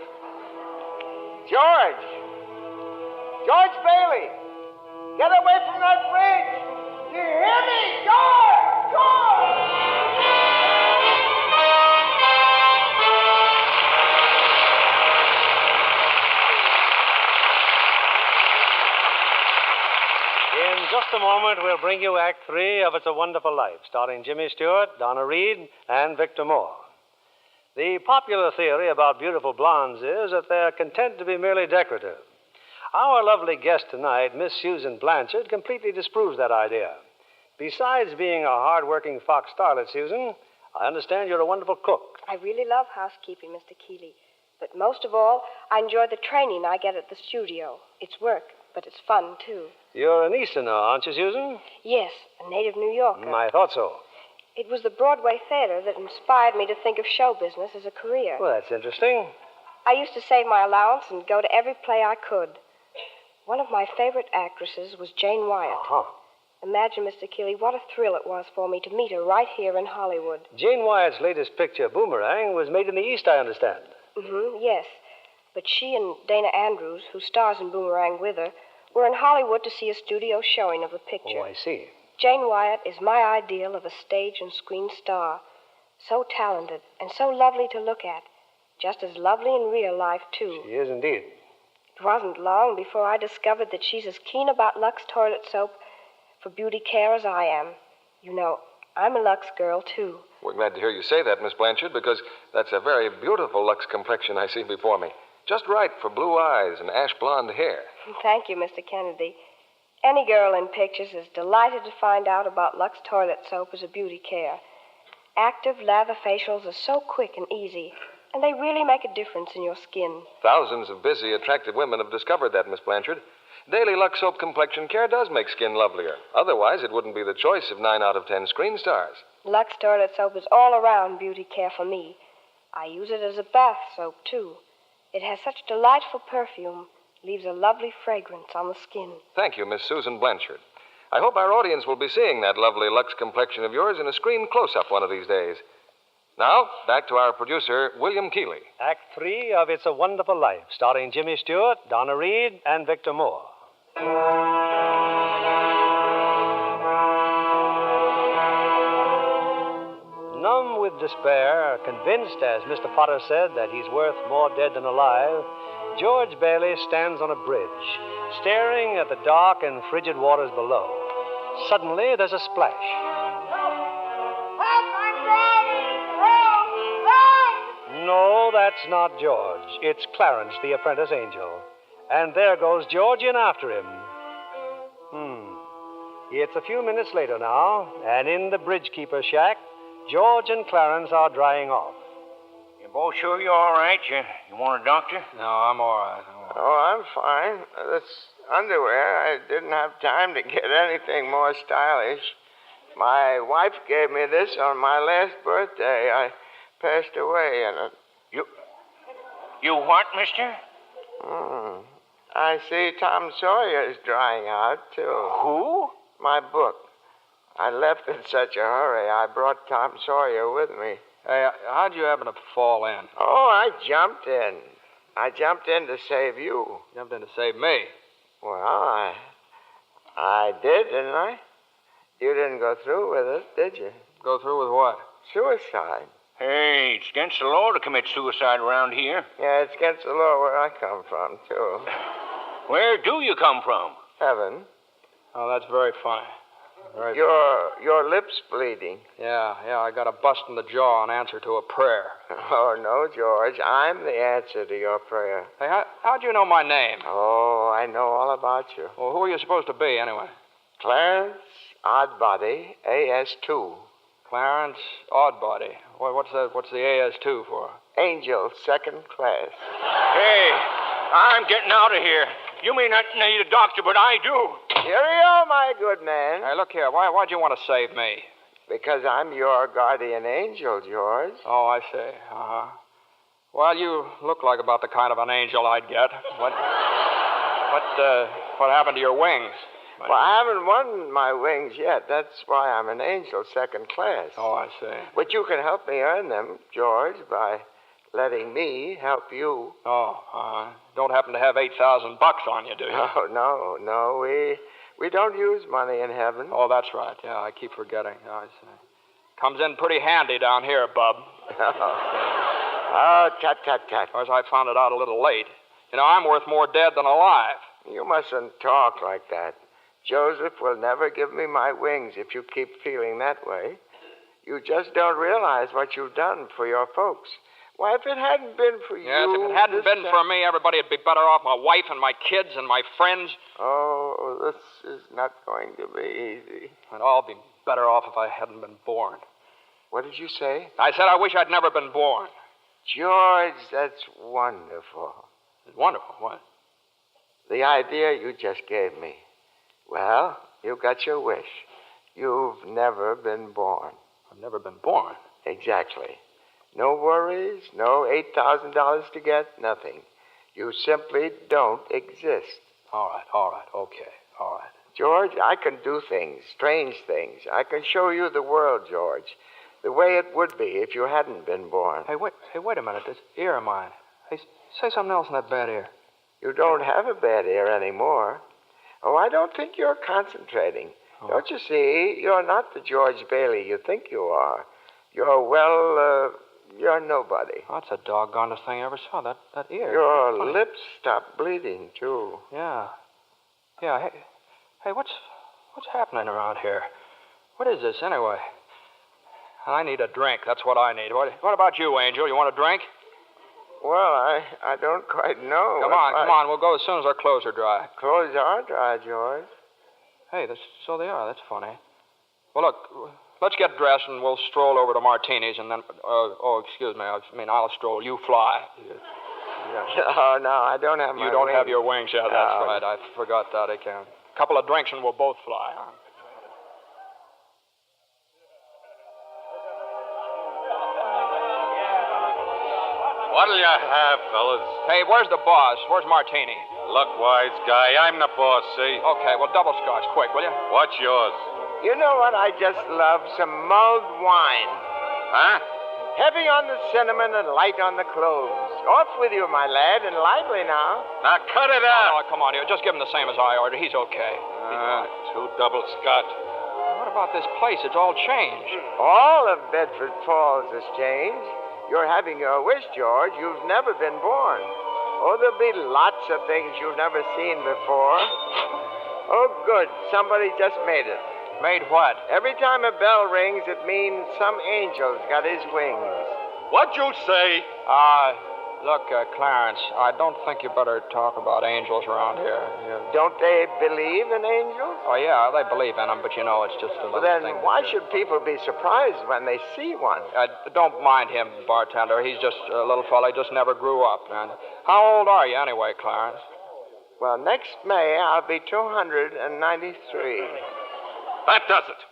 George! George Bailey! Get away from that bridge! You hear me? George! George! In just a moment, we'll bring you Act 3 of It's a Wonderful Life, starring Jimmy Stewart, Donna Reed, and Victor Moore. The popular theory about beautiful blondes is that they're content to be merely decorative. Our lovely guest tonight, Miss Susan Blanchard, completely disproves that idea. Besides being a hard-working Fox starlet, Susan, I understand you're a wonderful cook. I really love housekeeping, Mr. Keeley. But most of all, I enjoy the training I get at the studio. It's work, but it's fun, too. You're an Easterner, aren't you, Susan? Yes, a native New Yorker. I thought so. It was the Broadway theater that inspired me to think of show business as a career. Well, that's interesting. I used to save my allowance and go to every play I could. One of my favorite actresses was Jane Wyatt. Uh-huh. Imagine, Mr. Keeley, what a thrill it was for me to meet her right here in Hollywood. Jane Wyatt's latest picture, Boomerang, was made in the East, I understand. Yes. But she and Dana Andrews, who stars in Boomerang with her, were in Hollywood to see a studio showing of the picture. Oh, I see. Jane Wyatt is my ideal of a stage and screen star. So talented and so lovely to look at. Just as lovely in real life, too. She is indeed. It wasn't long before I discovered that she's as keen about Lux toilet soap for beauty care as I am. You know, I'm a Lux girl, too. We're glad to hear you say that, Miss Blanchard, because that's a very beautiful Lux complexion I see before me. Just right for blue eyes and ash blonde hair. Thank you, Mr. Kennedy. Any girl in pictures is delighted to find out about Lux toilet soap as a beauty care. Active lather facials are so quick and easy, and they really make a difference in your skin. Thousands of busy, attractive women have discovered that, Miss Blanchard. Daily Lux Soap Complexion Care does make skin lovelier. Otherwise, it wouldn't be the choice of 9 out of 10 screen stars. Lux toilet soap is all around beauty care for me. I use it as a bath soap, too. It has such delightful perfume, leaves a lovely fragrance on the skin. Thank you, Miss Susan Blanchard. I hope our audience will be seeing that lovely Lux complexion of yours in a screen close-up one of these days. Now, back to our producer, William Keeley. Act 3 of It's a Wonderful Life, starring Jimmy Stewart, Donna Reed, and Victor Moore. Numb with despair, convinced, as Mr. Potter said, that he's worth more dead than alive, George Bailey stands on a bridge, staring at the dark and frigid waters below. Suddenly, there's a splash. No, that's not George. It's Clarence, the apprentice angel. And there goes George in after him. It's a few minutes later now, and in the bridge-keeper's shack, George and Clarence are drying off. You both sure you're all right? You want a doctor? No, I'm all right. Oh, I'm fine. This underwear, I didn't have time to get anything more stylish. My wife gave me this on my last birthday. I passed away in it. You what, mister? I see Tom Sawyer is drying out, too. Who? My book. I left in such a hurry, I brought Tom Sawyer with me. Hey, how'd you happen to fall in? Oh, I jumped in. I jumped in to save you. Jumped in to save me? Well, I did, didn't I? You didn't go through with it, did you? Go through with what? Suicide. Hey, it's against the law to commit suicide around here. Yeah, it's against the law where I come from, too. Where do you come from? Heaven. Oh, that's very funny. Very Your lips bleeding. Yeah, I got a bust in the jaw in answer to a prayer. Oh, no, George. I'm the answer to your prayer. Hey, how'd you know my name? Oh, I know all about you. Well, who are you supposed to be, anyway? Clarence Oddbody, AS2. Clarence Oddbody. What's the AS2 for? Angel, second class. Hey, I'm getting out of here. You may not need a doctor, but I do. Cheerio, my good man. Hey, look here. Why'd you want to save me? Because I'm your guardian angel, George. Oh, I see. Uh-huh. Well, you look like about the kind of an angel I'd get. What happened to your wings? Well, I haven't won my wings yet. That's why I'm an angel, second class. Oh, I see. But you can help me earn them, George, by letting me help you. Oh, don't happen to have $8,000 on you, do you? No. We don't use money in heaven. Oh, that's right. Yeah, I keep forgetting. I see. Comes in pretty handy down here, bub. Oh, tut. Of course, I found it out a little late. You know, I'm worth more dead than alive. You mustn't talk like that. Joseph will never give me my wings if you keep feeling that way. You just don't realize what you've done for your folks. Why, if it hadn't been for you... Yes, if it hadn't been for me, everybody would be better off. My wife and my kids and my friends. Oh, this is not going to be easy. And I'll be better off if I hadn't been born. What did you say? I said I wish I'd never been born. George, that's wonderful. It's wonderful. What? The idea you just gave me. Well, you got your wish. You've never been born. I've never been born? Exactly. No worries, no $8,000 to get, nothing. You simply don't exist. All right, okay, all right. George, I can do things, strange things. I can show you the world, George, the way it would be if you hadn't been born. Hey, wait a minute. This ear of mine. Hey, say something else in that bad ear. You don't have a bad ear anymore. Oh, I don't think you're concentrating. Oh. Don't you see? You're not the George Bailey you think you are. You're nobody. Oh, that's the doggonest thing I ever saw, that ear. Your lips stopped bleeding, too. Yeah. Hey, what's happening around here? What is this, anyway? I need a drink. That's what I need. What about you, Angel? You want a drink? Well, I don't quite know. Come on. We'll go as soon as our clothes are dry. Clothes are dry, George. Hey, so they are. That's funny. Well, look, let's get dressed and we'll stroll over to Martini's and then... excuse me. I'll stroll. You fly. Oh, no, I don't have my You don't wings. have your wings yet. That's right. I forgot that. I can't. A couple of drinks and we'll both fly, huh? What'll you have, fellas? Hey, where's the boss? Where's Martini? Look, wise guy, I'm the boss, see? Okay, well, double scotch, quick, will you? What's yours? You know what I just love? Some mulled wine. Huh? Heavy on the cinnamon and light on the cloves. Off with you, my lad, and lively now. Now, cut it out. Oh, come on, just give him the same as I ordered. He's okay. Two double scotch. What about this place? It's all changed. All of Bedford Falls has changed. You're having your wish, George. You've never been born. Oh, there'll be lots of things you've never seen before. Oh, good. Somebody just made it. Made what? Every time a bell rings, it means some angel's got his wings. What'd you say? Look, Clarence, I don't think you better talk about angels around here. Don't they believe in angels? Oh, yeah, they believe in them, but it's just a little then thing. Why should people be surprised when they see one? Don't mind him, bartender. He's just a little fella. He just never grew up. And how old are you anyway, Clarence? Well, next May, I'll be 293. That does it.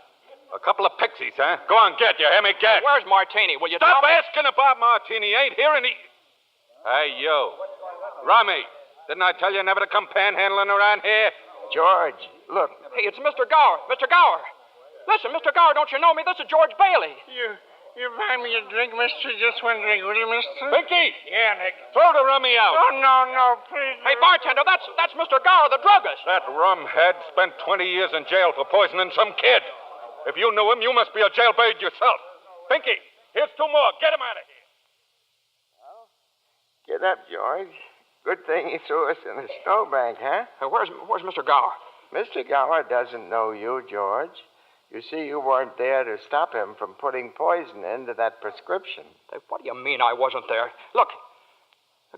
A couple of pixies, huh? Go on, get. You hear me? Get. Where's Martini? Will you Stop tell me? asking about Martini. Ain't here any... Hey, you. Rummy, didn't I tell you never to come panhandling around here? George, look. Hey, it's Mr. Gower. Mr. Gower. Listen, Mr. Gower, don't you know me? This is George Bailey. You buy me a drink, mister? Just one drink, will you, mister? Pinky! Yeah, Nick. Throw the rummy out. Oh, no, please. Hey, bartender, that's Mr. Gower, the druggist. That rumhead spent 20 years in jail for poisoning some kid. If you knew him, you must be a jailbird yourself. Pinky, here's two more. Get him George. Good thing he threw us in a snowbank, huh? Where's Mr. Gower? Mr. Gower doesn't know you, George. You see, you weren't there to stop him from putting poison into that prescription. What do you mean I wasn't there? Look,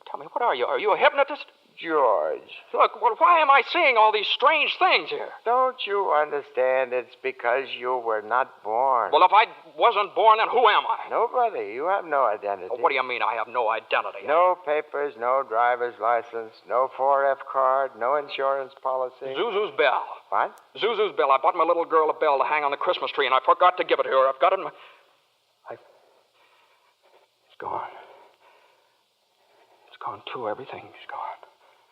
tell me, what are you? Are you a hypnotist? George. Look, well, why am I seeing all these strange things here? Don't you understand? It's because you were not born. Well, if I wasn't born, then who am I? Nobody. You have no identity. Well, what do you mean I have no identity? No papers, no driver's license, no 4F card, no insurance policy. Zuzu's bell. What? Zuzu's bell. I bought my little girl a bell to hang on the Christmas tree, and I forgot to give it to her. I've got it in my... It's gone. It's gone, too. Everything's gone.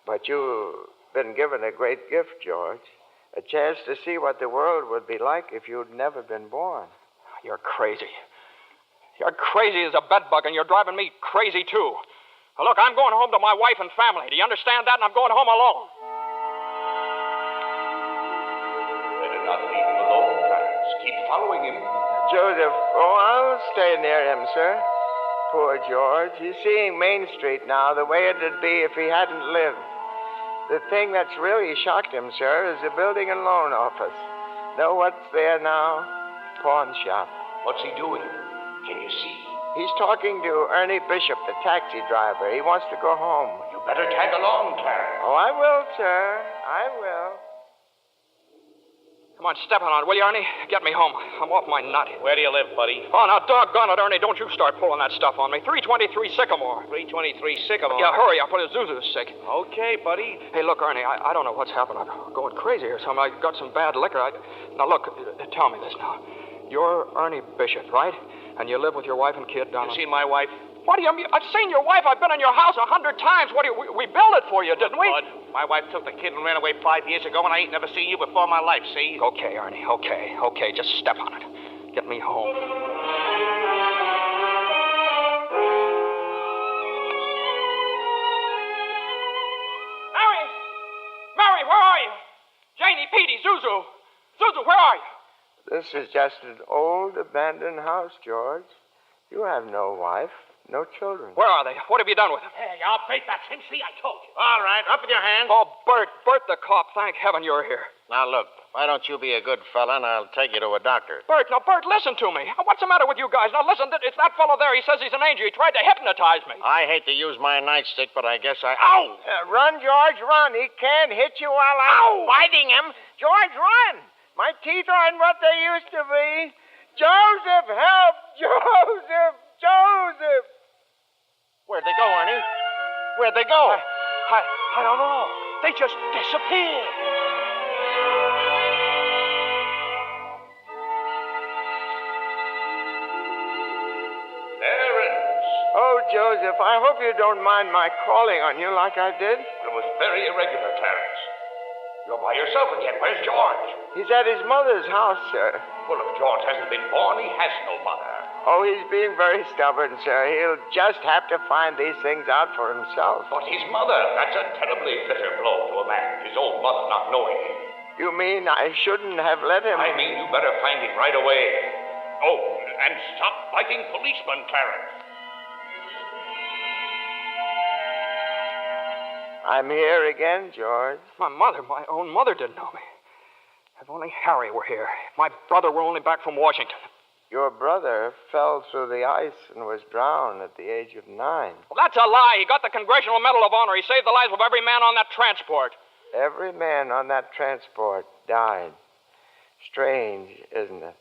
But you've been given a great gift, George. A chance to see what the world would be like if you'd never been born. You're crazy. You're crazy as a bedbug, and you're driving me crazy, too. Now, look, I'm going home to my wife and family. Do you understand that? And I'm going home alone. Better not leave him alone, Clarence. Keep following him. Joseph, I'll stay near him, sir. Poor George. He's seeing Main Street now the way it'd be if he hadn't lived. The thing that's really shocked him, sir, is the building and loan office. Know what's there now? Pawn shop. What's he doing? Can you see? He's talking to Ernie Bishop, the taxi driver. He wants to go home. You better tag along, Clarence. Oh, I will, sir. I will. Come on, step on it, will you, Ernie? Get me home. I'm off my nut. Where do you live, buddy? Oh, now, doggone it, Ernie. Don't you start pulling that stuff on me. 323 Sycamore. 323 Sycamore. Yeah, hurry. I'll put his Zuzu's sick. Okay, buddy. Hey, look, Ernie, I don't know what's happened. I'm going crazy or something. I got some bad liquor. Now, look, tell me this now. You're Ernie Bishop, right? And you live with your wife and kid down... You seen my wife? What do you mean? I've seen your wife. I've been in your house 100 times. What do you... We built it for you, didn't we? Bud, my wife took the kid and ran away 5 years ago, and I ain't never seen you before in my life, see? Okay, Ernie, okay. Just step on it. Get me home. Mary, where are you? Janie, Petey, Zuzu. Zuzu, where are you? This is just an old abandoned house, George. You have no wife, no children. Where are they? What have you done with them? Hey, I'll break that thing. See, I told you. All right, up with your hands. Oh, Bert the cop. Thank heaven you're here. Now, look, why don't you be a good fella and I'll take you to a doctor? Bert, listen to me. What's the matter with you guys? Now, listen, it's that fellow there. He says he's an angel. He tried to hypnotize me. I hate to use my nightstick, but I guess I... Ow! Run, George, run. He can't hit you while I'm biting him. George, run. My teeth aren't what they used to be. Joseph, help! Joseph! Where'd they go, Ernie? Where'd they go? I don't know. They just disappeared. Clarence. Oh, Joseph, I hope you don't mind my calling on you like I did. It was very irregular, Clarence. You're by yourself again. Where's George? He's at his mother's house, sir. Well, if George hasn't been born, he has no mother. Oh, he's being very stubborn, sir. He'll just have to find these things out for himself. But his mother, that's a terribly bitter blow to a man, his own mother not knowing him. You mean I shouldn't have let him... I mean you better find him right away. Oh, and stop fighting policemen, Clarence. I'm here again, George. My own mother didn't know me. If only Harry were here. My brother were only back from Washington. Your brother fell through the ice and was drowned at the age of 9. Well, that's a lie. He got the Congressional Medal of Honor. He saved the lives of every man on that transport. Every man on that transport died. Strange, isn't it?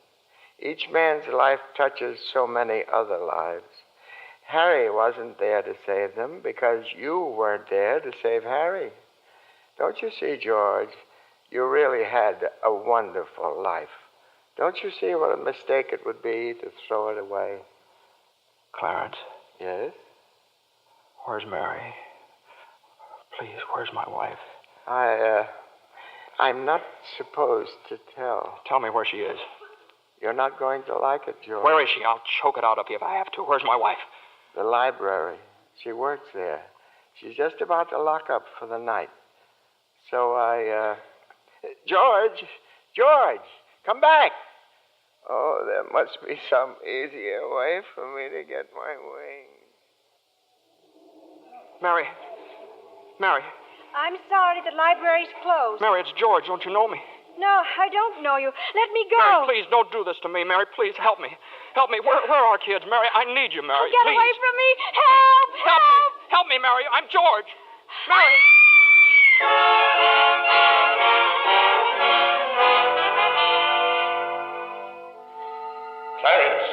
Each man's life touches so many other lives. Harry wasn't there to save them because you weren't there to save Harry. Don't you see, George? You really had a wonderful life. Don't you see what a mistake it would be to throw it away? Clarence. Yes? Where's Mary? Please, where's my wife? I'm not supposed to tell. Tell me where she is. You're not going to like it, George. Where is she? I'll choke it out of you if I have to. Where's my wife? The library. She works there. She's just about to lock up for the night. So George, come back. Oh, there must be some easier way for me to get my wings. Mary. Mary. I'm sorry, the library's closed. Mary, it's George. Don't you know me? No, I don't know you. Let me go. Mary, please, don't do this to me. Mary, please, help me. Help me. Where are our kids? Mary, I need you, Mary. Get please. away from me. Help! Help me. Help me, Mary. I'm George. Mary. Clarence.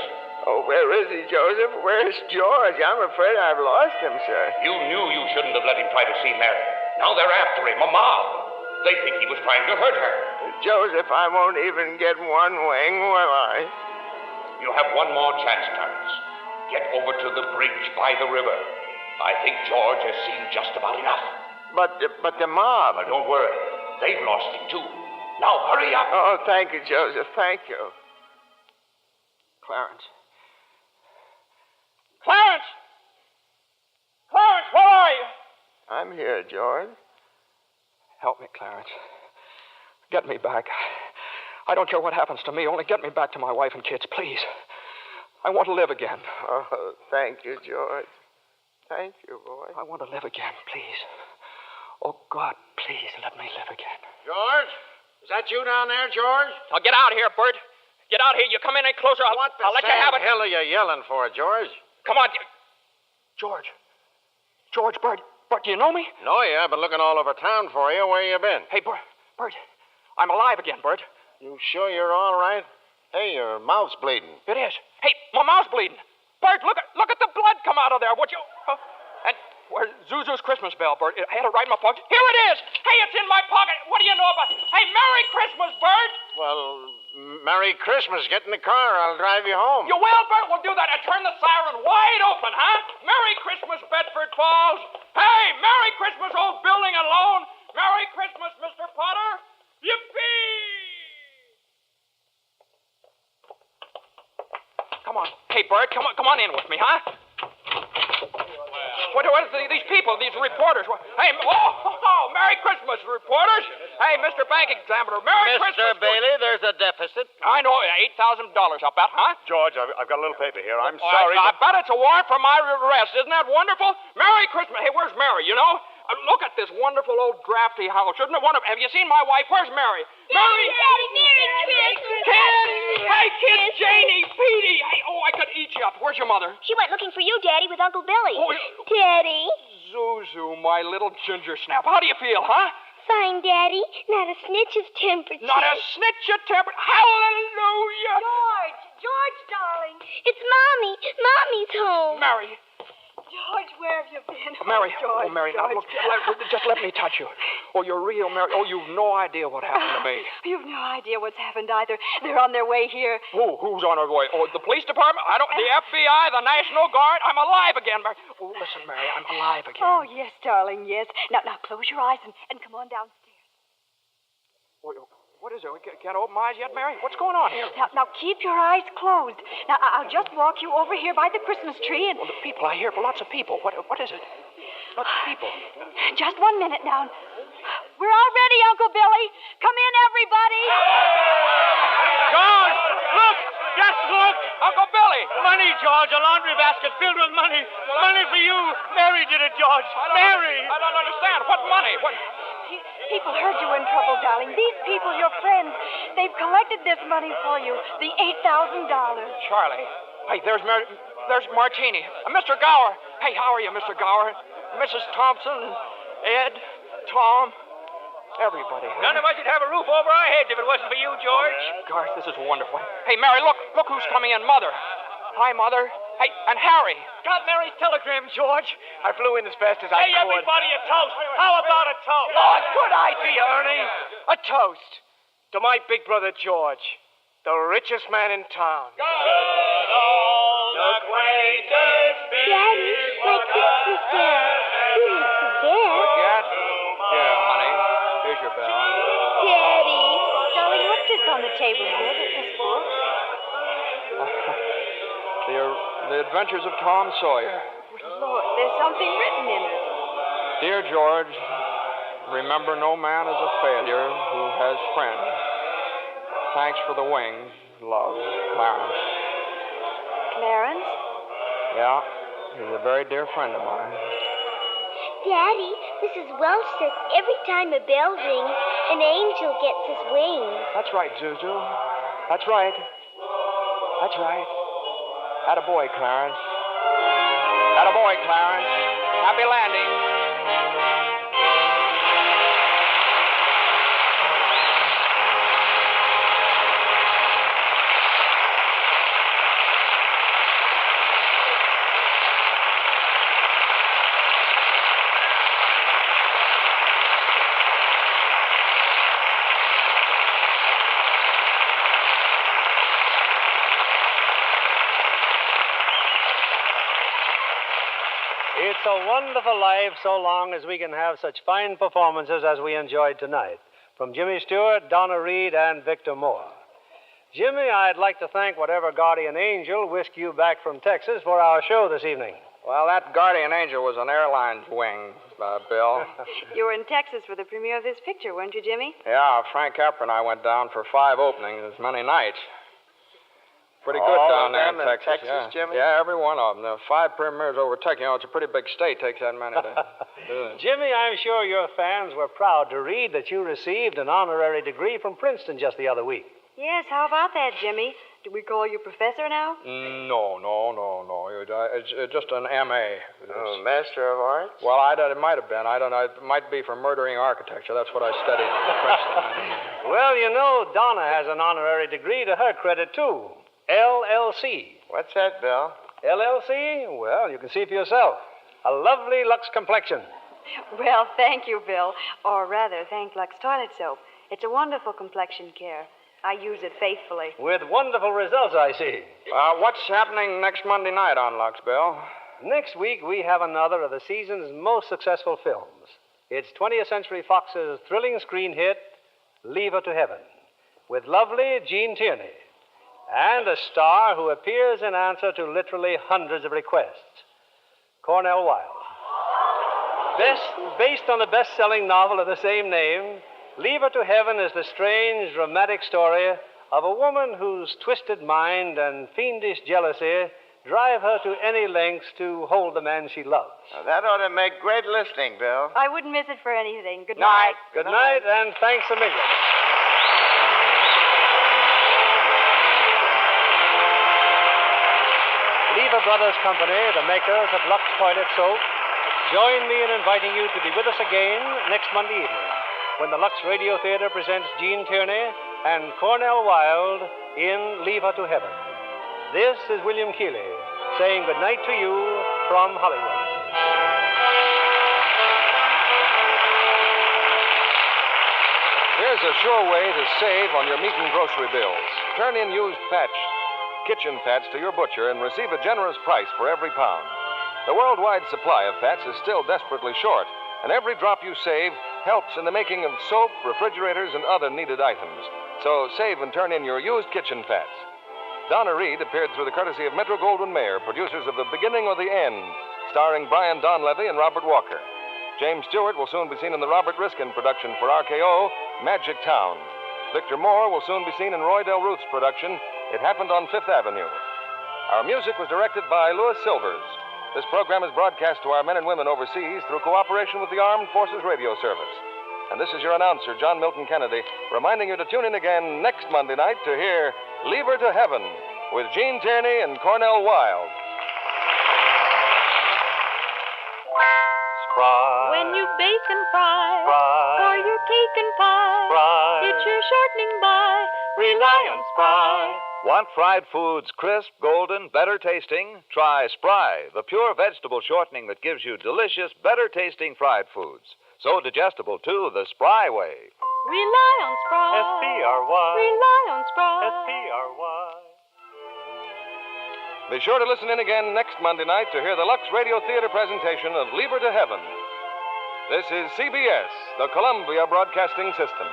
Oh, where is he, Joseph? Where's George? I'm afraid I've lost him, sir. You knew you shouldn't have let him try to see Mary. Now they're after him, a mob. They think he was trying to hurt her. Joseph, I won't even get one wing, will I? You have one more chance, Clarence. Get over to the bridge by the river. I think George has seen just about enough. But the mob... But don't worry. They've lost him, too. Now, hurry up. Oh, thank you, Joseph. Thank you. Clarence. Clarence! Clarence, where are you? I'm here, George. Help me, Clarence. Get me back. I don't care what happens to me. Only get me back to my wife and kids, please. I want to live again. Oh, thank you, George. Thank you, boy. I want to live again, please. Oh, God, please let me live again. George? Is that you down there, George? Now, get out of here, Bert. Get out here. You come in any closer, I'll let you have it. What the hell are you yelling for, George? Come on. George. George, Bert. Bert, do you know me? No, yeah. I've been looking all over town for you. Where you been? Hey, Bert. I'm alive again, Bert. You sure you're all right? Hey, your mouth's bleeding. It is. Hey, my mouth's bleeding. Bert, look at the blood come out of there, would you? And where's Zuzu's Christmas bell, Bert? I had it right in my pocket. Here it is. Hey, it's in my pocket. What do you know about it? Hey, Merry Christmas, Bert. Well, Merry Christmas. Get in the car. I'll drive you home. You will, Bert? We'll do that. And turn the siren wide open, huh? Merry Christmas, Bedford Falls. Hey, Merry Christmas, old building and loan. Merry Christmas, Mr. Potter. Yippee! Come on. Hey, Bert, come on in with me, huh? What is these people, these reporters? Hey, Merry Christmas, reporters. Hey, Mr. Bank Examiner, Merry Christmas. Mr. Bailey, there's a deficit. I know, $8,000, I'll bet, huh? George, I've got a little paper here. I'm sorry. I bet it's a warrant for my arrest. Isn't that wonderful? Merry Christmas. Hey, where's Mary, you know? Look at this wonderful old drafty house. Isn't it wonderful? Have you seen my wife? Where's Mary? Daddy, Merry Christmas. Kids! Hey, kids, Janie, Petey. Hey, I could eat you up. Where's your mother? She went looking for you, Daddy, with Uncle Billy. Oh, Daddy. Zuzu, my little ginger snap. How do you feel, huh? Fine, Daddy. Not a snitch of temperature. Not a snitch of temperature. Hallelujah. George, darling. It's Mommy. Mommy's home. Mary. George, where have you been? Mary. George, Mary, now look, just let me touch you. Oh, you're real, Mary. Oh, you've no idea what happened to me. You've no idea what's happened either. They're on their way here. Who's on their way? Oh, the police department? The FBI, the National Guard. I'm alive again, Mary. Oh, listen, Mary, I'm alive again. Oh, yes, darling, yes. Now close your eyes and come on downstairs. What is it? Can't open my eyes yet, Mary? What's going on here? Now keep your eyes closed. Now, I'll just walk you over here by the Christmas tree and... Well, the people, I hear lots of people. What is it? Lots of people. Just 1 minute now. We're all ready, Uncle Billy. Come in, everybody. George, look! Just look! Uncle Billy! Money, George. A laundry basket filled with money. Money for you. Mary did it, George. Mary! I don't understand. What money? What... People heard you in trouble, darling. These people, your friends, they've collected this money for you. The $8,000. Charlie. Hey, there's Martini. Mr. Gower. Hey, how are you, Mr. Gower? Mrs. Thompson, Ed, Tom, everybody. None of us would have a roof over our heads if it wasn't for you, George. Gosh, this is wonderful. Hey, Mary, look who's coming in. Mother. Hi, Mother. Hey, and Harry. Got Mary's telegram, George. I flew in as fast as I could. Hey, everybody, a toast. How about a toast? Oh, good idea, Ernie. A toast to my big brother, George, the richest man in town. Daddy, my Christmas bell. You didn't forget. Forget? Here, honey. Here's your bell. Daddy. Darling, what's this on the table here? This book? The Adventures of Tom Sawyer. Lord, there's something written in it. Dear George, remember no man is a failure who has friends. Thanks for the wings. Love, Clarence. Clarence? Yeah, he's a very dear friend of mine. Daddy, Mrs. Welch says every time a bell rings, an angel gets his wings. That's right, Zuzu. That's right. That's right. Attaboy, Clarence. Attaboy, Clarence. Happy landing. It's a wonderful life so long as we can have such fine performances as we enjoyed tonight from Jimmy Stewart, Donna Reed, and Victor Moore. Jimmy, I'd like to thank whatever guardian angel whisked you back from Texas for our show this evening. Well, that guardian angel was an airline's wing, Bill. You were in Texas for the premiere of this picture, weren't you, Jimmy? Yeah, Frank Capra and I went down for 5 openings, many nights. Pretty good All down of there them in in Texas. Texas, Yeah. Jimmy? Yeah, every one of them. There were 5 premieres over Texas. You know, it's a pretty big state. Takes that many to do it. Jimmy, I'm sure your fans were proud to read that you received an honorary degree from Princeton just the other week. Yes, how about that, Jimmy? Do we call you professor now? No. It's just an M.A. Oh, Master of Arts? Well, it might have been. I don't know. It might be for murdering architecture. That's what I studied at Princeton. Well, you know, Donna has an honorary degree to her credit, too. LLC. What's that, Bill? LLC? Well, you can see for yourself. A lovely Lux complexion. Well, thank you, Bill. Or rather, thank Lux Toilet Soap. It's a wonderful complexion care. I use it faithfully. With wonderful results, I see. What's happening next Monday night on Lux, Bill? Next week, we have another of the season's most successful films. It's 20th Century Fox's thrilling screen hit, Leave Her to Heaven, with lovely Jean Tierney, and a star who appears in answer to literally hundreds of requests, Cornell Wilde. Based on the best-selling novel of the same name, Leave Her to Heaven is the strange, dramatic story of a woman whose twisted mind and fiendish jealousy drive her to any lengths to hold the man she loves. Now, that ought to make great listening, Bill. I wouldn't miss it for anything. Good night. Good night, and thanks a million. Lever Brothers Company, the makers of Lux Toilet Soap, join me in inviting you to be with us again next Monday evening when the Lux Radio Theater presents Jean Tierney and Cornell Wilde in Leave Her to Heaven. This is William Keeley saying good night to you from Hollywood. Here's a sure way to save on your meat and grocery bills. Turn in used kitchen fats to your butcher and receive a generous price for every pound. The worldwide supply of fats is still desperately short, and every drop you save helps in the making of soap, refrigerators, and other needed items. So save and turn in your used kitchen fats. Donna Reed appeared through the courtesy of Metro-Goldwyn-Mayer, producers of The Beginning or the End, starring Brian Donlevy and Robert Walker. James Stewart will soon be seen in the Robert Riskin production for RKO, Magic Town. Victor Moore will soon be seen in Roy Del Ruth's production, It Happened on Fifth Avenue. Our music was directed by Louis Silvers. This program is broadcast to our men and women overseas through cooperation with the Armed Forces Radio Service. And this is your announcer, John Milton Kennedy, reminding you to tune in again next Monday night to hear Leave Her to Heaven with Jean Tierney and Cornell Wilde. Spry. When you bake and fry. For your cake and pie. It's your shortening by. Rely on Spry. Want fried foods crisp, golden, better tasting? Try Spry, the pure vegetable shortening that gives you delicious, better tasting fried foods. So digestible, too, the Spry way. Rely on Spry. S-P-R-Y. Rely on Spry. S-P-R-Y. Be sure to listen in again next Monday night to hear the Lux Radio Theater presentation of Leave Her to Heaven. This is CBS, the Columbia Broadcasting System.